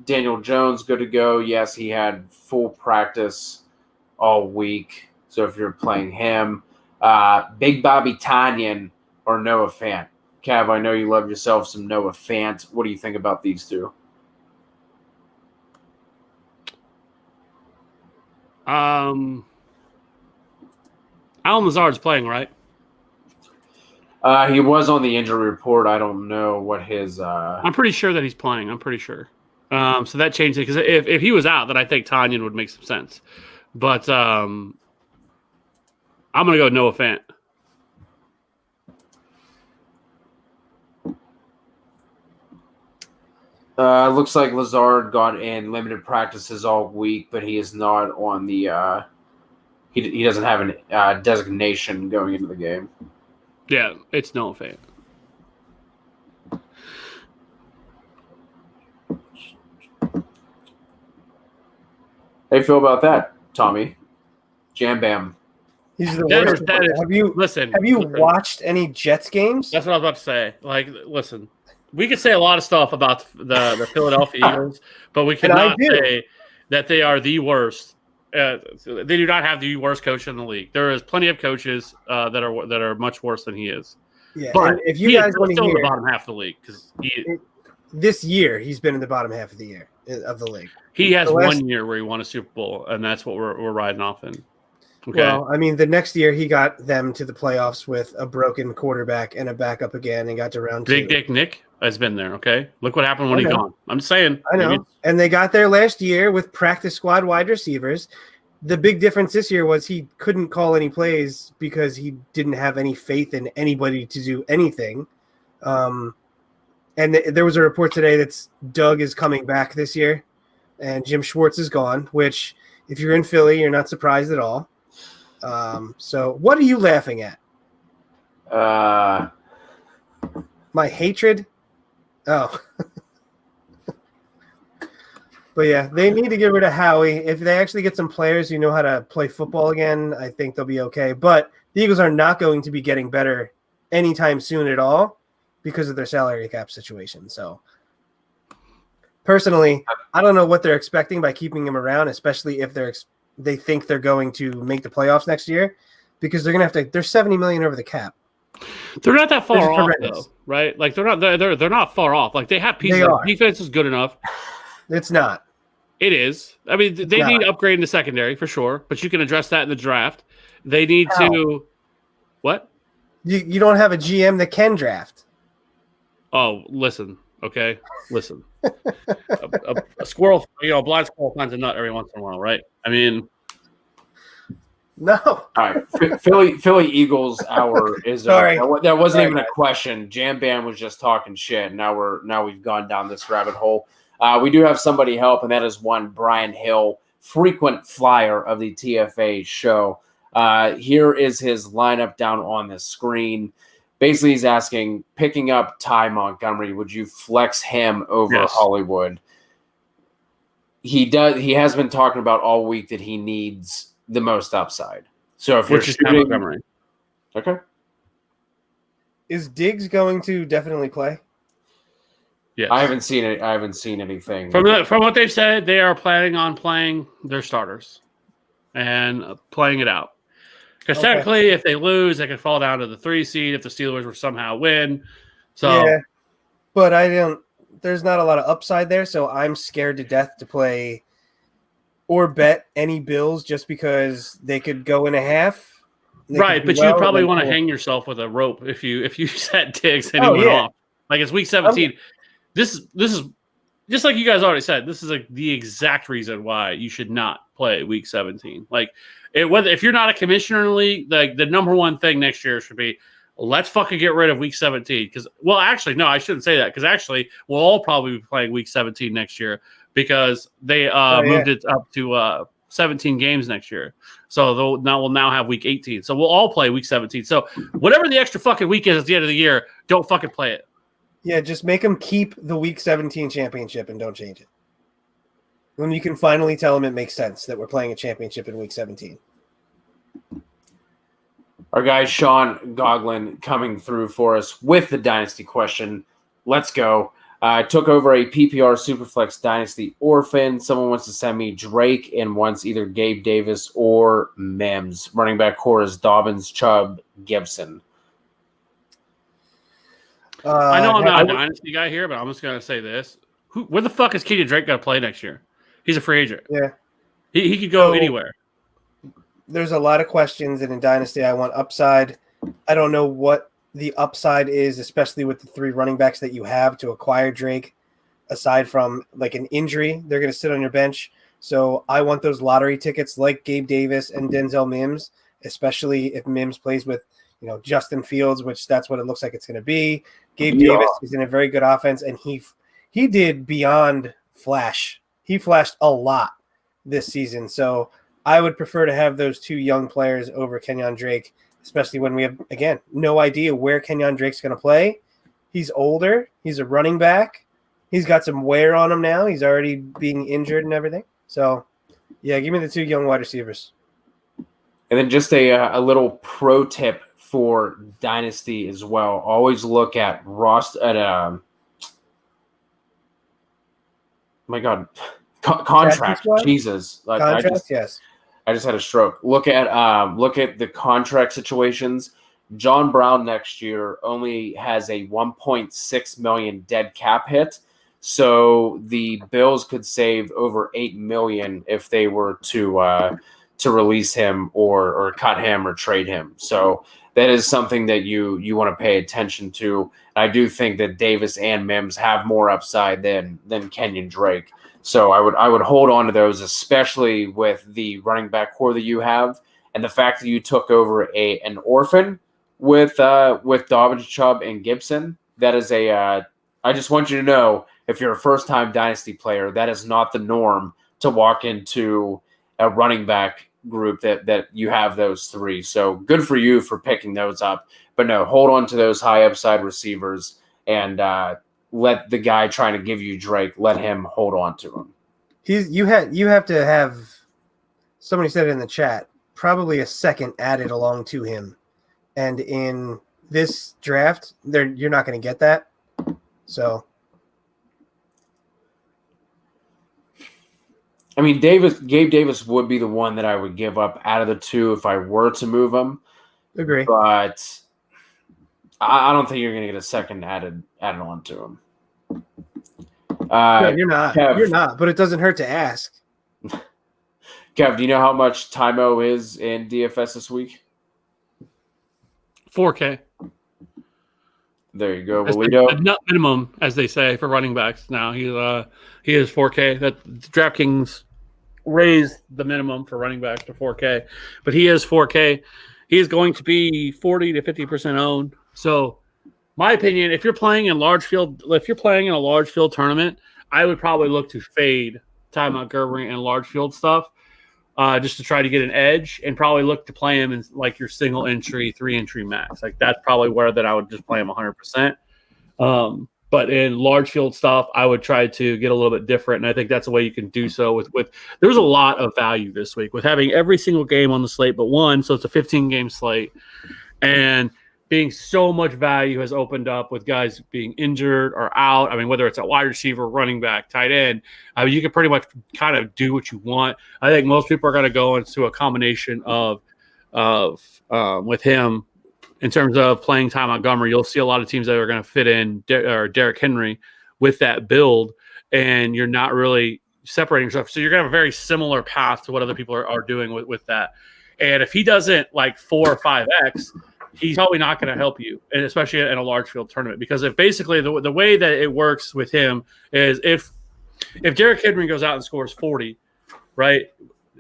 Daniel Jones, good to go. Yes, he had full practice all week. So if you're playing him, Big Bobby Tonyan or Noah Fant. Cav, I know you love yourself some Noah Fant. What do you think about these two? Alan Lazard's playing, right? He was on the injury report. I don't know what his. I'm pretty sure that he's playing. I'm pretty sure. So that changed it because if he was out, then I think Tanyan would make some sense. But I'm gonna go Noah Fant. Looks like Lazard got in limited practices all week, but he is not on the. He doesn't have a designation going into the game. Yeah, it's Noah Fant. How you feel about that, Tommy? Jam Bam. He's the That worst. is- Have you Listen, watched any Jets games? That's what I was about to say. Like, listen, we could say a lot of stuff about the Philadelphia Eagles, but we cannot say that they are the worst. They do not have the worst coach in the league. There is plenty of coaches that are much worse than he is. Yeah, But and if you he guys is want to still in hear, the bottom half of the league because this year he's been in the bottom half of the year of the league. he has The last- 1 year where he won a Super Bowl, and that's what we're riding off in. Okay. Well, I mean, the next year he got them to the playoffs with a broken quarterback and a backup again, and got to round Big 2. Dick Nick has been there. Okay, look what happened when I he's know. gone. I'm just saying. I know. Maybe- And they got there last year with practice squad wide receivers. The big difference this year was he couldn't call any plays because he didn't have any faith in anybody to do anything. And there was a report today that Doug is coming back this year, and Jim Schwartz is gone, which if you're in Philly, you're not surprised at all. So what are you laughing at? My hatred? Oh. But yeah, they need to get rid of Howie. If they actually get some players who know how to play football again, I think they'll be okay. But the Eagles are not going to be getting better anytime soon at all because of their salary cap situation. So personally, I don't know what they're expecting by keeping him around, especially if they think they're going to make the playoffs next year, because they're going to have to. They're $70 million over the cap. They're not that far It's off, horrendous. though, right? Like they're not far off. Like they have pieces. They are. Defense is good enough. It's not. It is. I mean, they not. need upgrade in the secondary for sure, but you can address that in the draft. They need to what? You don't have a GM that can draft. Oh, listen. Okay, listen. a squirrel, a blind squirrel finds a nut every once in a while, right? I mean, No. All right, Philly Eagles hour is Sorry. that wasn't Sorry, even a guys. question. Jam Bam was just talking shit. Now we've gone down this rabbit hole. We do have somebody help, and that is one Brian Hill, frequent flyer of the TFA show. Here is his lineup down on the screen. Basically, he's asking, picking up Ty Montgomery, would you flex him over Yes. Hollywood? He does. He has been talking about all week that he needs the most upside. So if which you're is Ty shooting, Montgomery. okay. Is Diggs going to definitely play? Yes. I haven't seen it. I haven't seen anything. From what they've said, they are planning on playing their starters and playing it out. Because Okay. technically, if they lose, they could fall down to the 3 seed if the Steelers were somehow win. So Yeah, but I don't. There's not a lot of upside there, so I'm scared to death to play or bet any Bills just because they could go in a half. They right, could do but you well, probably then want to pull. hang yourself with a rope if you set Diggs and he Oh, went yeah. off. Like it's week 17. This is just like you guys already said. This is like the exact reason why you should not play week 17. Like whether if you're not a commissioner in the league, like the number one thing next year should be let's fucking get rid of week 17. Because well, actually, no, I shouldn't say that because actually we'll all probably be playing week 17 next year because they moved it up to 17 games next year. So we'll now have week 18. So we'll all play week 17. So whatever the extra fucking week is at the end of the year, don't fucking play it. Yeah, just make them keep the Week 17 championship and don't change it. When you can finally tell them it makes sense that we're playing a championship in Week 17. Our guy Sean Goglin coming through for us with the dynasty question. Let's go. I took over a PPR Superflex Dynasty Orphan. Someone wants to send me Drake and wants either Gabe Davis or Mims. Running back core is Dobbins, Chubb, Gibson. I know I'm not a dynasty guy here, but I'm just going to say this. Where the fuck is Kenyon Drake going to play next year? He's a free agent. Yeah. He could go anywhere. There's a lot of questions, and in Dynasty, I want upside. I don't know what the upside is, especially with the 3 running backs that you have to acquire Drake, aside from like an injury. They're going to sit on your bench. So I want those lottery tickets like Gabe Davis and Denzel Mims, especially if Mims plays with, Justin Fields, which that's what it looks like it's going to be. Gabe Davis is in a very good offense, and he did beyond flash. He flashed a lot this season. So I would prefer to have those 2 young players over Kenyon Drake, especially when we have, again, no idea where Kenyon Drake's going to play. He's older. He's a running back. He's got some wear on him now. He's already being injured and everything. So, yeah, give me the 2 young wide receivers. And then just a little pro tip for Dynasty as well. Always look at contract. Jesus. Contract, yes. I just had a stroke. Look at the contract situations. John Brown next year only has a 1.6 million dead cap hit, so the Bills could save over $8 million if they were to release him or cut him or trade him. So that is something that you want to pay attention to. I do think that Davis and Mims have more upside than Kenyon Drake. So I would hold on to those, especially with the running back core that you have, and the fact that you took over an orphan with Dobbins, Chubb, and Gibson. That is I just want you to know, if you're a first-time Dynasty player, that is not the norm to walk into a running back group that you have those 3. So good for you for picking those up. But no, hold on to those high upside receivers and let the guy trying to give you Drake, let him hold on to him. You have to have, somebody said it in the chat, probably a second added along to him. And in this draft, you're not going to get that. So, I mean, Gabe Davis would be the one that I would give up out of the 2 if I were to move him. Agree. But I don't think you're going to get a second added on to him. No, you're not. Kev, you're not, but it doesn't hurt to ask. Kev, do you know how much Tymo is in DFS this week? 4K. There you go. That's the minimum, as they say, for running backs now. He is 4K. That DraftKings raised the minimum for running backs to 4K, but he is 4K. He is going to be 40 to 50% owned. So, my opinion, if you're playing in a large field tournament, I would probably look to fade Ty Montgomery and large field stuff, just to try to get an edge, and probably look to play him in like your single entry, 3-entry max. Like that's probably where that I would just play him 100%. But in large field stuff, I would try to get a little bit different, and I think that's a way you can do so. With there's a lot of value this week with having every single game on the slate but one, so it's a 15-game slate, and being so much value has opened up with guys being injured or out. I mean, whether it's a wide receiver, running back, tight end, I mean, you can pretty much kind of do what you want. I think most people are going to go into a combination of with him in terms of playing Ty Montgomery. You'll see a lot of teams that are going to fit in Derrick Henry with that build, and you're not really separating yourself. So you're going to have a very similar path to what other people are doing with that. And if he doesn't like 4 or 5X, he's probably not going to help you, and especially in a large field tournament, because if basically the way that it works with him is if Derrick Henry goes out and scores 40, right,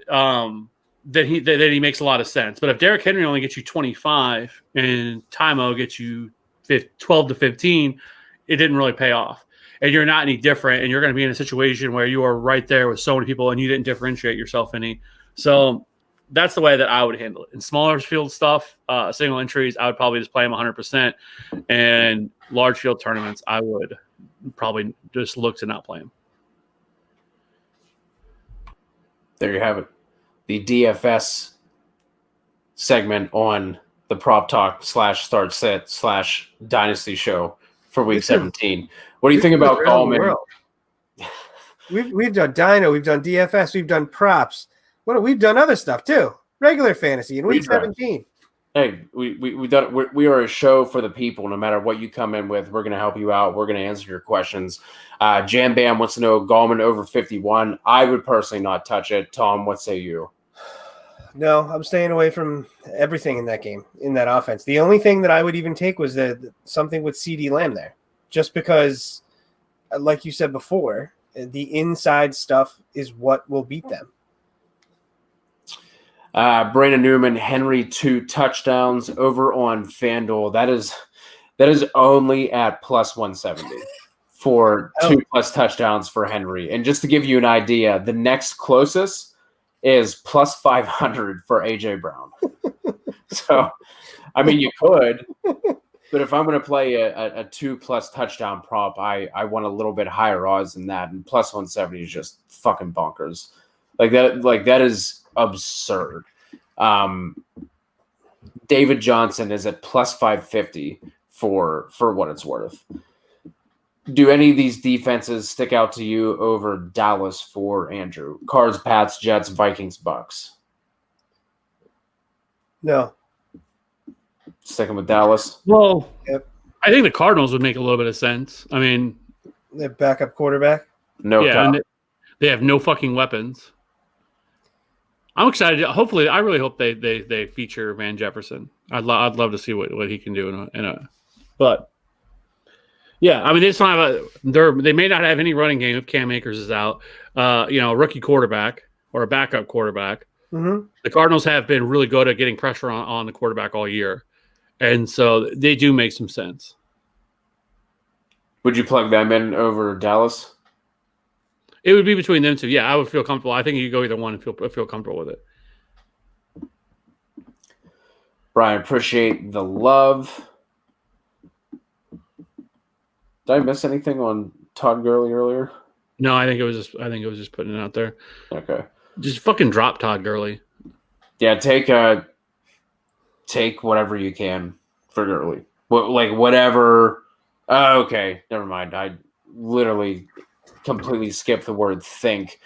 then he makes a lot of sense. But if Derrick Henry only gets you 25 and Tymo gets you 12 to 15, it didn't really pay off, and you're not any different, and you're going to be in a situation where you are right there with so many people and you didn't differentiate yourself any. So that's the way that I would handle it. In smaller field stuff, single entries, I would probably just play them 100%. And large field tournaments, I would probably just look to not play them. There you have it. The DFS segment on the Prop Talk / Start Sit / Dynasty show for Week 17. What do you think about Gallman? We've done Dyno, we've done DFS, we've done props. We've done other stuff too. Regular fantasy in Week 17. Hey, we are a show for the people. No matter what you come in with, we're going to help you out. We're going to answer your questions. Jam Bam wants to know Gallman over 51. I would personally not touch it. Tom, what say you? No, I'm staying away from everything in that game, in that offense. The only thing that I would even take was something with CD Lamb there, just because, like you said before, the inside stuff is what will beat them. Brandon Newman, Henry 2 touchdowns over on FanDuel. That is only at plus 170 for 2+ touchdowns for Henry. And just to give you an idea, the next closest is plus 500 for AJ Brown. So, I mean, you could, but if I'm going to play a 2+ touchdown prop, I want a little bit higher odds than that. And plus 170 is just fucking bonkers. That is absurd. David Johnson is at plus 550 for what it's worth. Do any of these defenses stick out to you over Dallas for Andrew? Cards, Pats, Jets, Vikings, Bucks. No. Sticking with Dallas? Well, yep. I think the Cardinals would make a little bit of sense. I mean, their backup quarterback. No, and they have no fucking weapons. I'm excited. Hopefully, I really hope they feature Van Jefferson. I'd love to see what he can do but yeah, I mean, they just don't have they may not have any running game if Cam Akers is out. A rookie quarterback or a backup quarterback. Mm-hmm. The Cardinals have been really good at getting pressure on the quarterback all year, and so they do make some sense. Would you plug them in over Dallas? It would be between them two. Yeah, I would feel comfortable. I think you could go either one and feel comfortable with it. Brian, appreciate the love. Did I miss anything on Todd Gurley earlier? No, I think it was just putting it out there. Okay. Just fucking drop Todd Gurley. Yeah, take whatever you can for Gurley. Whatever. Oh, okay, never mind. I literally completely skipped the word think,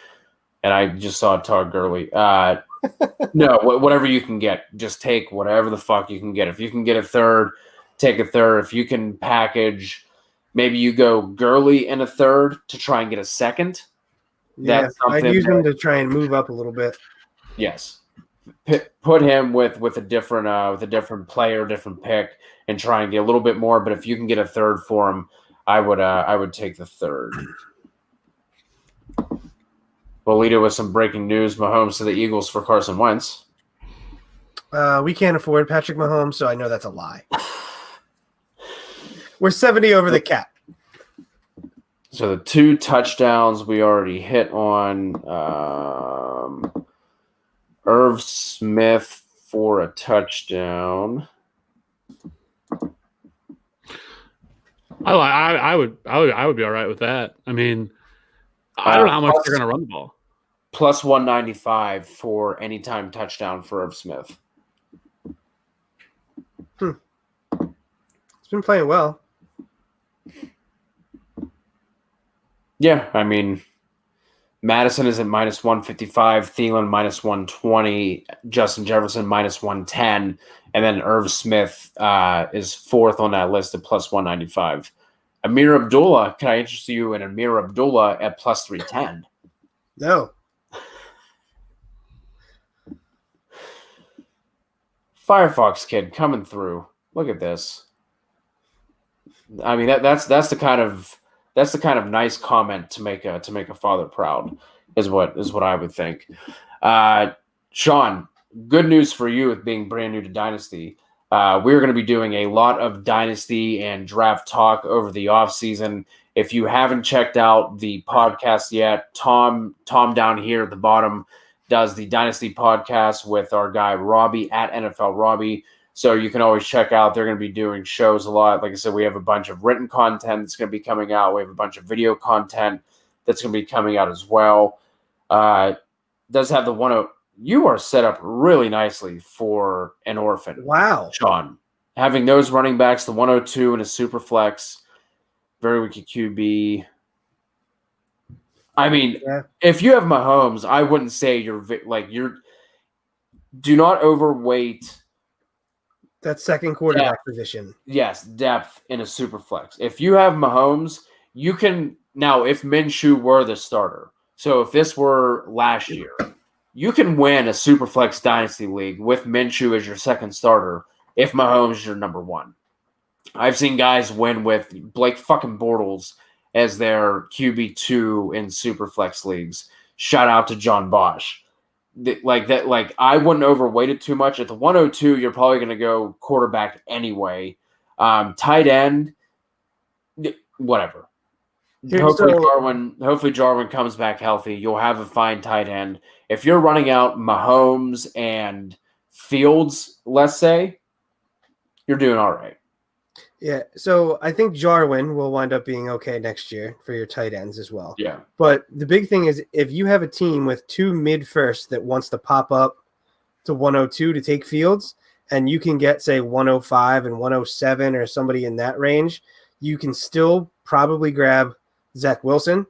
and I just saw Todd Gurley. No, whatever you can get. Just take whatever the fuck you can get. If you can get a third, take a third. If you can package, maybe you go Gurley and a third to try and get a second. Yeah, I'd use him to try and move up a little bit. Yes. Put him with a different player, different pick, and try and get a little bit more. But if you can get a third for him, I would take the third. We'll lead it with some breaking news. Mahomes to the Eagles for Carson Wentz. We can't afford Patrick Mahomes, so I know that's a lie. We're 70 over the cap. So the 2 touchdowns we already hit on. Irv Smith for a touchdown. I would be all right with that. I mean, I don't know how much they're going to run the ball. Plus 195 for anytime touchdown for Irv Smith. It's been playing well. Yeah, I mean, Madison is at minus 155, Thielen minus 120, Justin Jefferson minus 110, and then Irv Smith is fourth on that list at plus 195. Amir Abdullah, can I interest you in Amir Abdullah at plus 310? No. Firefox kid coming through. Look at this. I mean, that's the kind of nice comment to make a father proud is what I would think. Sean, good news for you with being brand new to Dynasty. We're going to be doing a lot of Dynasty and draft talk over the offseason. If you haven't checked out the podcast yet, Tom down here at the bottom does the Dynasty podcast with our guy Robbie at NFL Robbie. So you can always check out. They're going to be doing shows a lot. Like I said, we have a bunch of written content that's going to be coming out. We have a bunch of video content that's going to be coming out as well. Does have the you are set up really nicely for an orphan. Wow. Sean. Having those running backs, the 102 and a super flex, very weak QB. I mean, if you have Mahomes, I wouldn't say you're do not overweight that second quarterback position. Yes, depth in a super flex. If you have Mahomes, you can now if Minshew were the starter. So if this were last year, you can win a super flex dynasty league with Minshew as your second starter if Mahomes is your number one. I've seen guys win with Blake fucking Bortles as their QB2 in super flex leagues. Shout out to John Bosch. I wouldn't overweight it too much. At the 102, you're probably going to go quarterback anyway. Tight end, whatever. Hopefully Jarwin comes back healthy. You'll have a fine tight end. If you're running out Mahomes and Fields, let's say, you're doing all right. Yeah, so I think Jarwin will wind up being okay next year for your tight ends as well. Yeah. But the big thing is if you have a team with 2 mid-first that wants to pop up to 102 to take Fields, and you can get, say, 105 and 107 or somebody in that range, you can still probably grab Zach Wilson,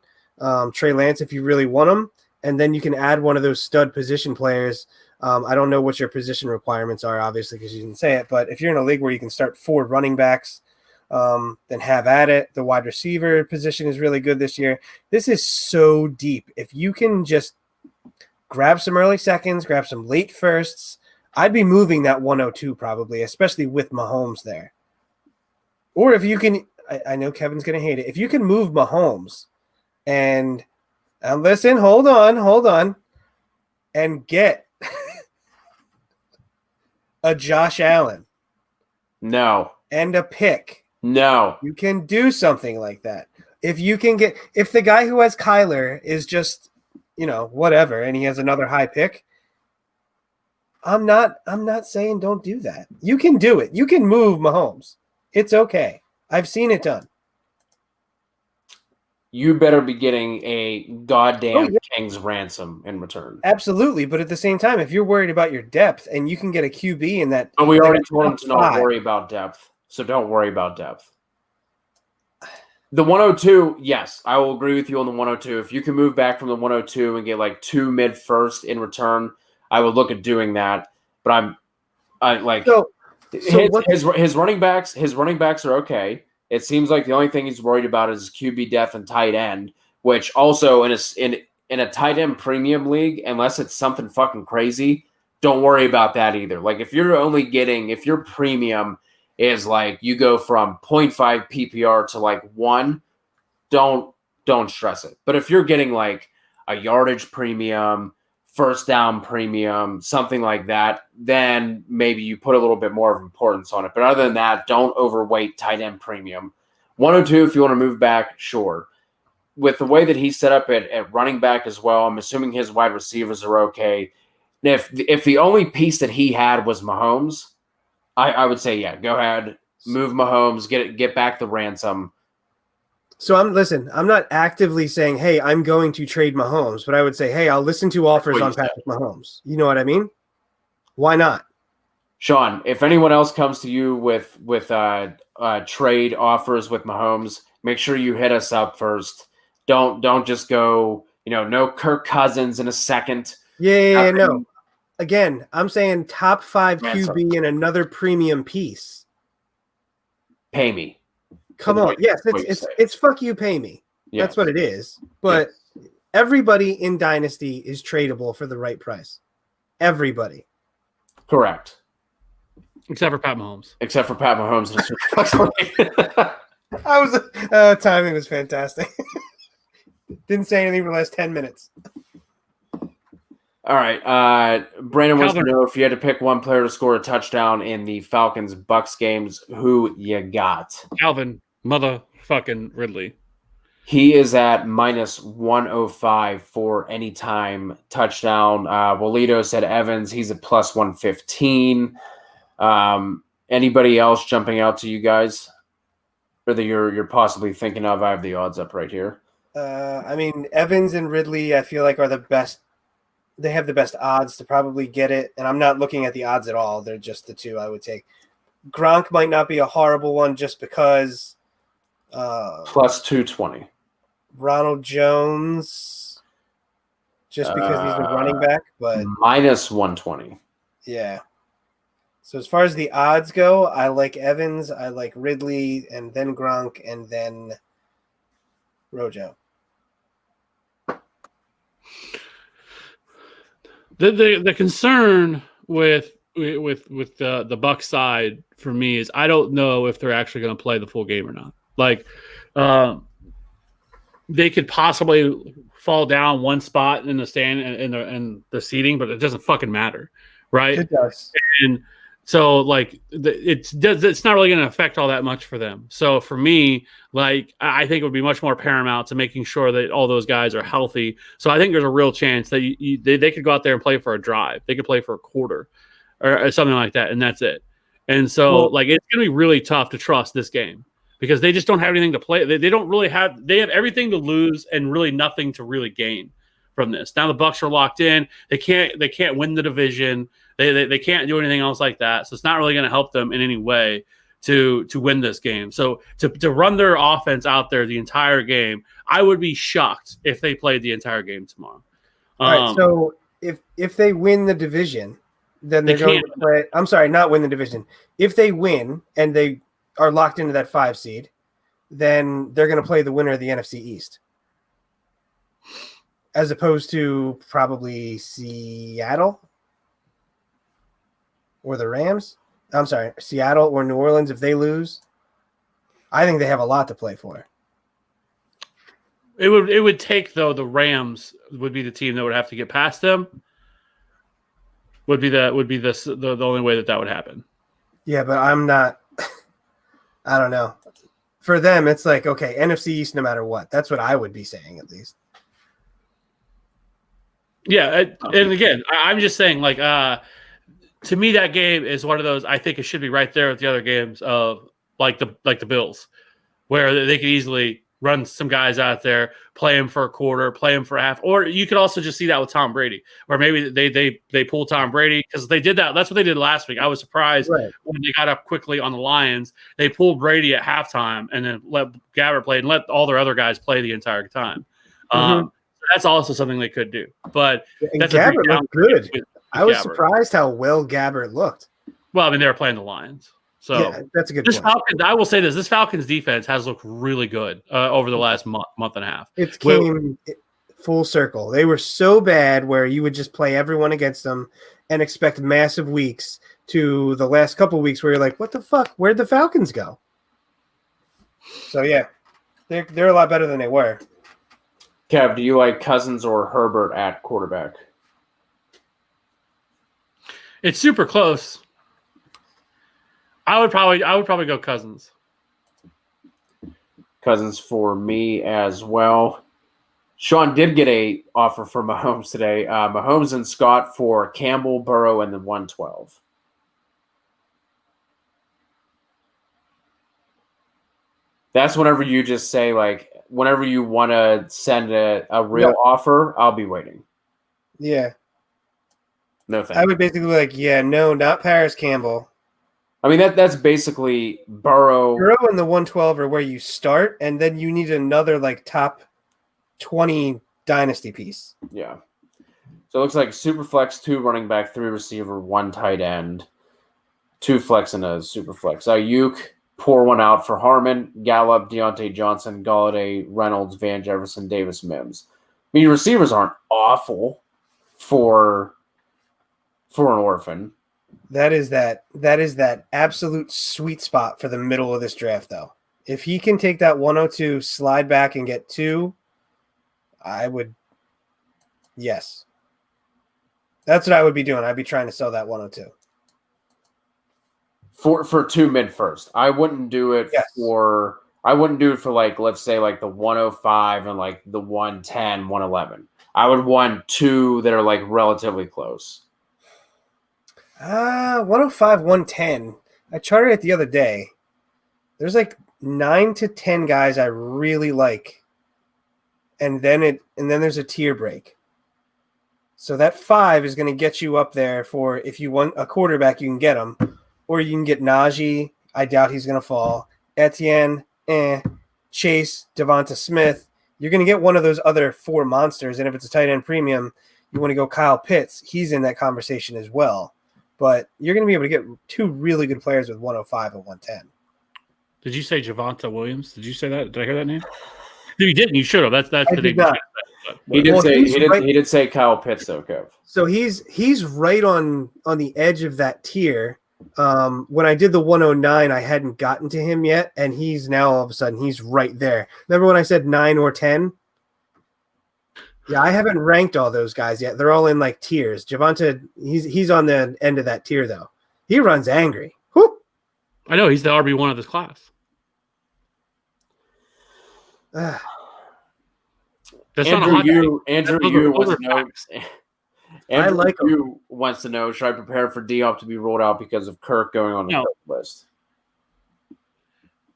Trey Lance if you really want them, and then you can add one of those stud position players. I don't know what your position requirements are, obviously, because you didn't say it. But if you're in a league where you can start 4 running backs, then have at it. The wide receiver position is really good this year. This is so deep. If you can just grab some early seconds, grab some late firsts, I'd be moving that 102 probably, especially with Mahomes there. Or if you can, I know Kevin's going to hate it. If you can move Mahomes and listen, hold on, and get a Josh Allen. No. And a pick. No. You can do something like that. If the guy who has Kyler is just, whatever, and he has another high pick, I'm not saying don't do that. You can do it. You can move Mahomes. It's okay. I've seen it done. You better be getting a goddamn king's ransom in return. Absolutely, but at the same time, if you're worried about your depth and you can get a QB in that, we already told him to not worry about depth, so don't worry about depth. The 102, yes, I will agree with you on the 102. If you can move back from the 102 and get like 2 mid-first in return, I would look at doing that. But his running backs. His running backs are okay. It seems like the only thing he's worried about is QB depth and tight end, which also in a tight end premium league, unless it's something fucking crazy, don't worry about that either. Like if your premium is like you go from 0.5 PPR to like 1, don't stress it. But if you're getting like a yardage premium, first down premium, something like that, then maybe you put a little bit more of importance on it. But other than that, don't overweight tight end premium. 102, if you want to move back, sure. With the way that he's set up at running back as well, I'm assuming his wide receivers are okay. And if the only piece that he had was Mahomes, I would say, yeah, go ahead, move Mahomes, get back the ransom. So I'm not actively saying, hey, I'm going to trade Mahomes, but I would say, hey, I'll listen to offers on Patrick Mahomes. You know what I mean? Why not? Sean, if anyone else comes to you with trade offers with Mahomes, make sure you hit us up first. Don't just go, no Kirk Cousins in a second. Yeah, no. Again, I'm saying top 5 QB and another premium piece. Pay me. Come on. Yes, it's fuck you, pay me. Yes. That's what it is. But everybody in Dynasty is tradable for the right price. Everybody. Correct. Except for Pat Mahomes. Timing was fantastic. Didn't say anything for the last 10 minutes. All right. Brandon wants to know if you had to pick one player to score a touchdown in the Falcons-Bucks games, who you got? Calvin motherfucking Ridley. He is at minus 105 for anytime touchdown. Walito said Evans. He's at plus 115. Anybody else jumping out to you guys? Or that you're possibly thinking of? I have the odds up right here. Evans and Ridley, I feel like, are the best they have the best odds to probably get it. And I'm not looking at the odds at all. They're just the two I would take. Gronk might not be a horrible one just because plus 220. Ronald Jones, just because he's a running back, but minus 120. Yeah. So as far as the odds go, I like Evans, I like Ridley, and then Gronk, and then Rojo. The concern with the Bucs side for me is I don't know if they're actually going to play the full game or not. Like, they could possibly fall down one spot in the stand and the seating, but it doesn't fucking matter, right? It does. And so, like, it's not really going to affect all that much for them. So for me, like, I think it would be much more paramount to making sure that all those guys are healthy. So I think there's a real chance that they could go out there and play for a drive. They could play for a quarter or something like that, and that's it. And so, like, it's going to be really tough to trust this game because they just don't have anything to play. They don't really have – they have everything to lose and really nothing to really gain from this. Now the Bucs are locked in. They can't win the division. They can't do anything else like that. So it's not really going to help them in any way to win this game. So to run their offense out there the entire game, I would be shocked if they played the entire game tomorrow. All right, so if they win the division, then they're going to play. I'm sorry, not win the division. If they win and they are locked into that 5 seed, then they're going to play the winner of the NFC East, as opposed to probably Seattle or the Rams. I'm sorry, Seattle or New Orleans. If they lose, I think they have a lot to play for. It would take, though, the Rams would be the team that would have to get past them. Would be the only way that would happen. Yeah, but I'm not. I don't know. For them, it's like, okay, NFC East no matter what. That's what I would be saying, at least. Yeah, and again, I'm just saying, like, to me, that game is one of those. I think it should be right there with the other games of like the Bills, where they could easily run some guys out there, play them for a quarter, play them for a half, or you could also just see that with Tom Brady, where maybe they pull Tom Brady because they did that. That's what they did last week. I was surprised when they got up quickly on the Lions. They pulled Brady at halftime and then let Gabbert play and let all their other guys play the entire time. That's also something they could do. But that's Gabbert looked good. I was Gabbert. Surprised how well Gabbert looked. Well, I mean, they were playing the Lions. So yeah, that's a good point. Falcons, I will say this Falcons defense has looked really good over the last month and a half. It came full circle. They were so bad where you would just play everyone against them and expect massive weeks to the last couple of weeks where you're like, what the fuck? Where'd the Falcons go? So, yeah, they're a lot better than they were. Kev, do you like Cousins or Herbert at quarterback? It's super close. I would probably go Cousins. Cousins for me as well. Sean did get a offer for Mahomes today. Mahomes and Scott for Campbell, Burrow, and the 112. That's whenever you just say, like, whenever you want to send a real offer, I'll be waiting. Yeah. No thanks. I would basically be like, yeah, no, not Paris Campbell. I mean, that's basically Burrow. Burrow and the 112 are where you start, and then you need another, like, top 20 dynasty piece. Yeah. So it looks like super flex, 2 running back, 3 receiver, 1 tight end, 2 flex, and a super flex. Ayuk, pour one out for Harmon, Gallup, Deontay Johnson, Golladay, Reynolds, Van Jefferson, Davis, Mims. I mean, your receivers aren't awful for an orphan. That is that absolute sweet spot for the middle of this draft, though. If he can take that 102, slide back and get 2, I would. Yes. That's what I would be doing. I'd be trying to sell that 102. For 2 mid first. I wouldn't do it for like, let's say, like the 105 and like the 110, 111. I would want 2 that are like relatively close. 105, 110. I charted it the other day. There's like 9 to 10 guys I really like. And then there's a tier break. So that 5 is going to get you up there for if you want a quarterback, you can get him. Or you can get Najee. I doubt he's going to fall. Etienne, Chase, Devonta Smith. You're going to get one of those other 4 monsters. And if it's a tight end premium, you want to go Kyle Pitts. He's in that conversation as well. But you're going to be able to get 2 really good players with 105 and 110. Did you say Javonte Williams? Did you say that? Did I hear that name? No, you didn't. You should have. That's the name. He did say Kyle Pitts though, Kev. So he's right on the edge of that tier. When I did the 109, I hadn't gotten to him yet, and he's now all of a sudden he's right there. Remember when I said 9 or 10? Yeah, I haven't ranked all those guys yet. They're all in like tiers. Javonte, he's on the end of that tier though. He runs angry. Whew. I know he's the RB1 of this class. Andrew, wants to know, should I prepare for Diop to be rolled out because of Kirk going on the list?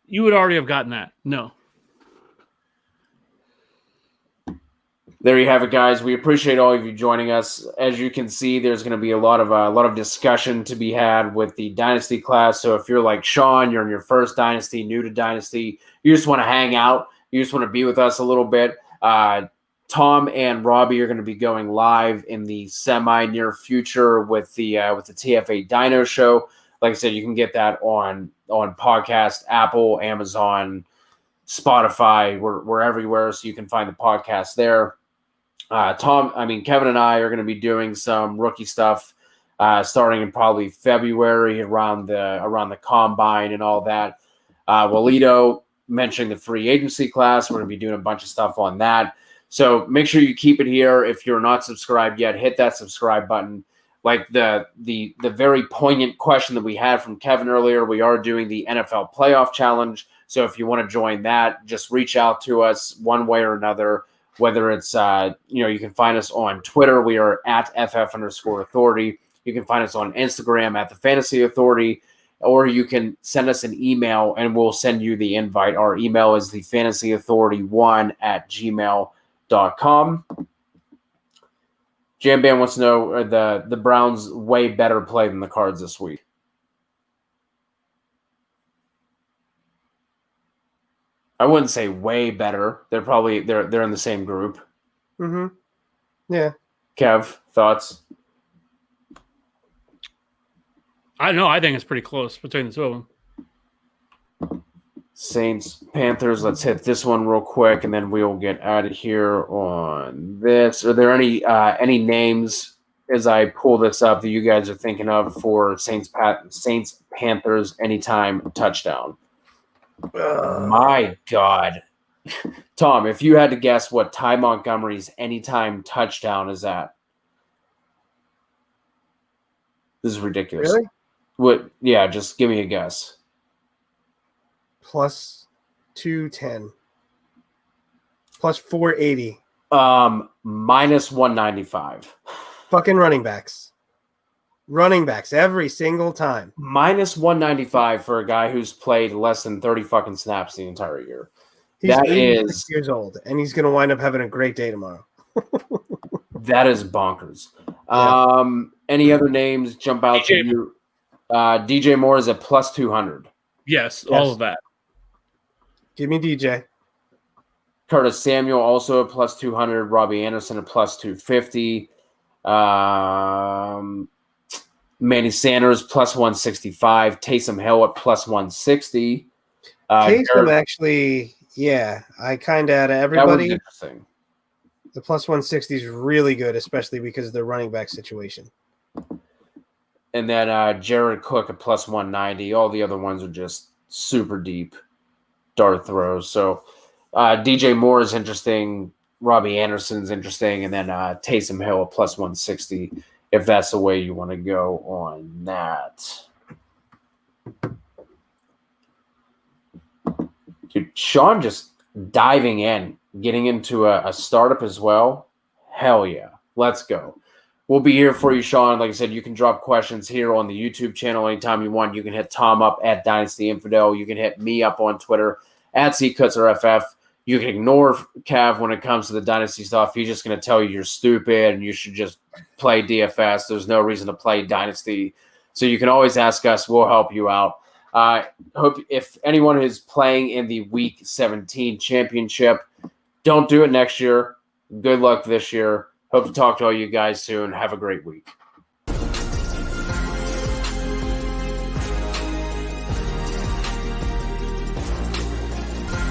You would already have gotten that. No. There you have it, guys. We appreciate all of you joining us. As you can see, there's going to be a lot of discussion to be had with the Dynasty class. So if you're like Sean, you're in your first Dynasty, new to Dynasty, you just want to hang out, you just want to be with us a little bit. Tom and Robbie are going to be going live in the semi-near future with the TFA Dino Show. Like I said, you can get that on podcast, Apple, Amazon, Spotify. We're everywhere, so you can find the podcast there. Kevin and I are going to be doing some rookie stuff starting in probably February around the combine and all that. Walito mentioning the free agency class. We're going to be doing a bunch of stuff on that. So make sure you keep it here. If you're not subscribed yet, hit that subscribe button. Like the very poignant question that we had from Kevin earlier, we are doing the NFL Playoff Challenge. So if you want to join that, just reach out to us one way or another. Whether it's you can find us on Twitter, we are at @FF_authority. You can find us on Instagram at the Fantasy Authority, or you can send us an email and we'll send you the invite. Our email is thefantasyauthority1@gmail.com. Jamban wants to know, are the Browns way better play than the Cards this week? I wouldn't say way better. They're probably they're in the same group. Mm-hmm. Yeah. Kev, thoughts? I don't know. I think it's pretty close between the two of them. Saints, Panthers. Let's hit this one real quick, and then we'll get out of here on this. Are there any names as I pull this up that you guys are thinking of for Saints Panthers anytime touchdown? My God. Tom, if you had to guess what Ty Montgomery's anytime touchdown is at. This is ridiculous. Really? What? Yeah, just give me a guess. Plus 210. Plus 480. Minus 195. Fucking running backs. Running backs every single time. Minus 195 for a guy who's played less than 30 fucking snaps the entire year. He's 86 years old, and he's going to wind up having a great day tomorrow. That is bonkers. Yeah. Any other names jump out to you? DJ Moore is at plus 200. Yes, all of that. Give me DJ. Curtis Samuel also at plus 200. Robbie Anderson at plus 250. Manny Sanders plus 165. Taysom Hill at plus 160. Taysom actually, yeah, I kind of out of everybody. That was interesting. The plus 160 is really good, especially because of the running back situation. And then Jared Cook at plus 190. All the other ones are just super deep dart throws. So DJ Moore is interesting. Robbie Anderson's interesting. And then Taysom Hill at plus 160, if that's the way you want to go on that. Dude, Sean just diving in, getting into a startup as well. Hell yeah. Let's go. We'll be here for you, Sean. Like I said, you can drop questions here on the YouTube channel anytime you want. You can hit Tom up at Dynasty Infidel. You can hit me up on Twitter at CCutzerFF. you can ignore Cav when it comes to the dynasty stuff. He's just going to tell you you're stupid and you should just play DFS. There's no reason to play dynasty. So you can always ask us. We'll help you out. Hope if anyone is playing in the Week 17 championship, don't do it next year. Good luck this year. Hope to talk to all you guys soon. Have a great week.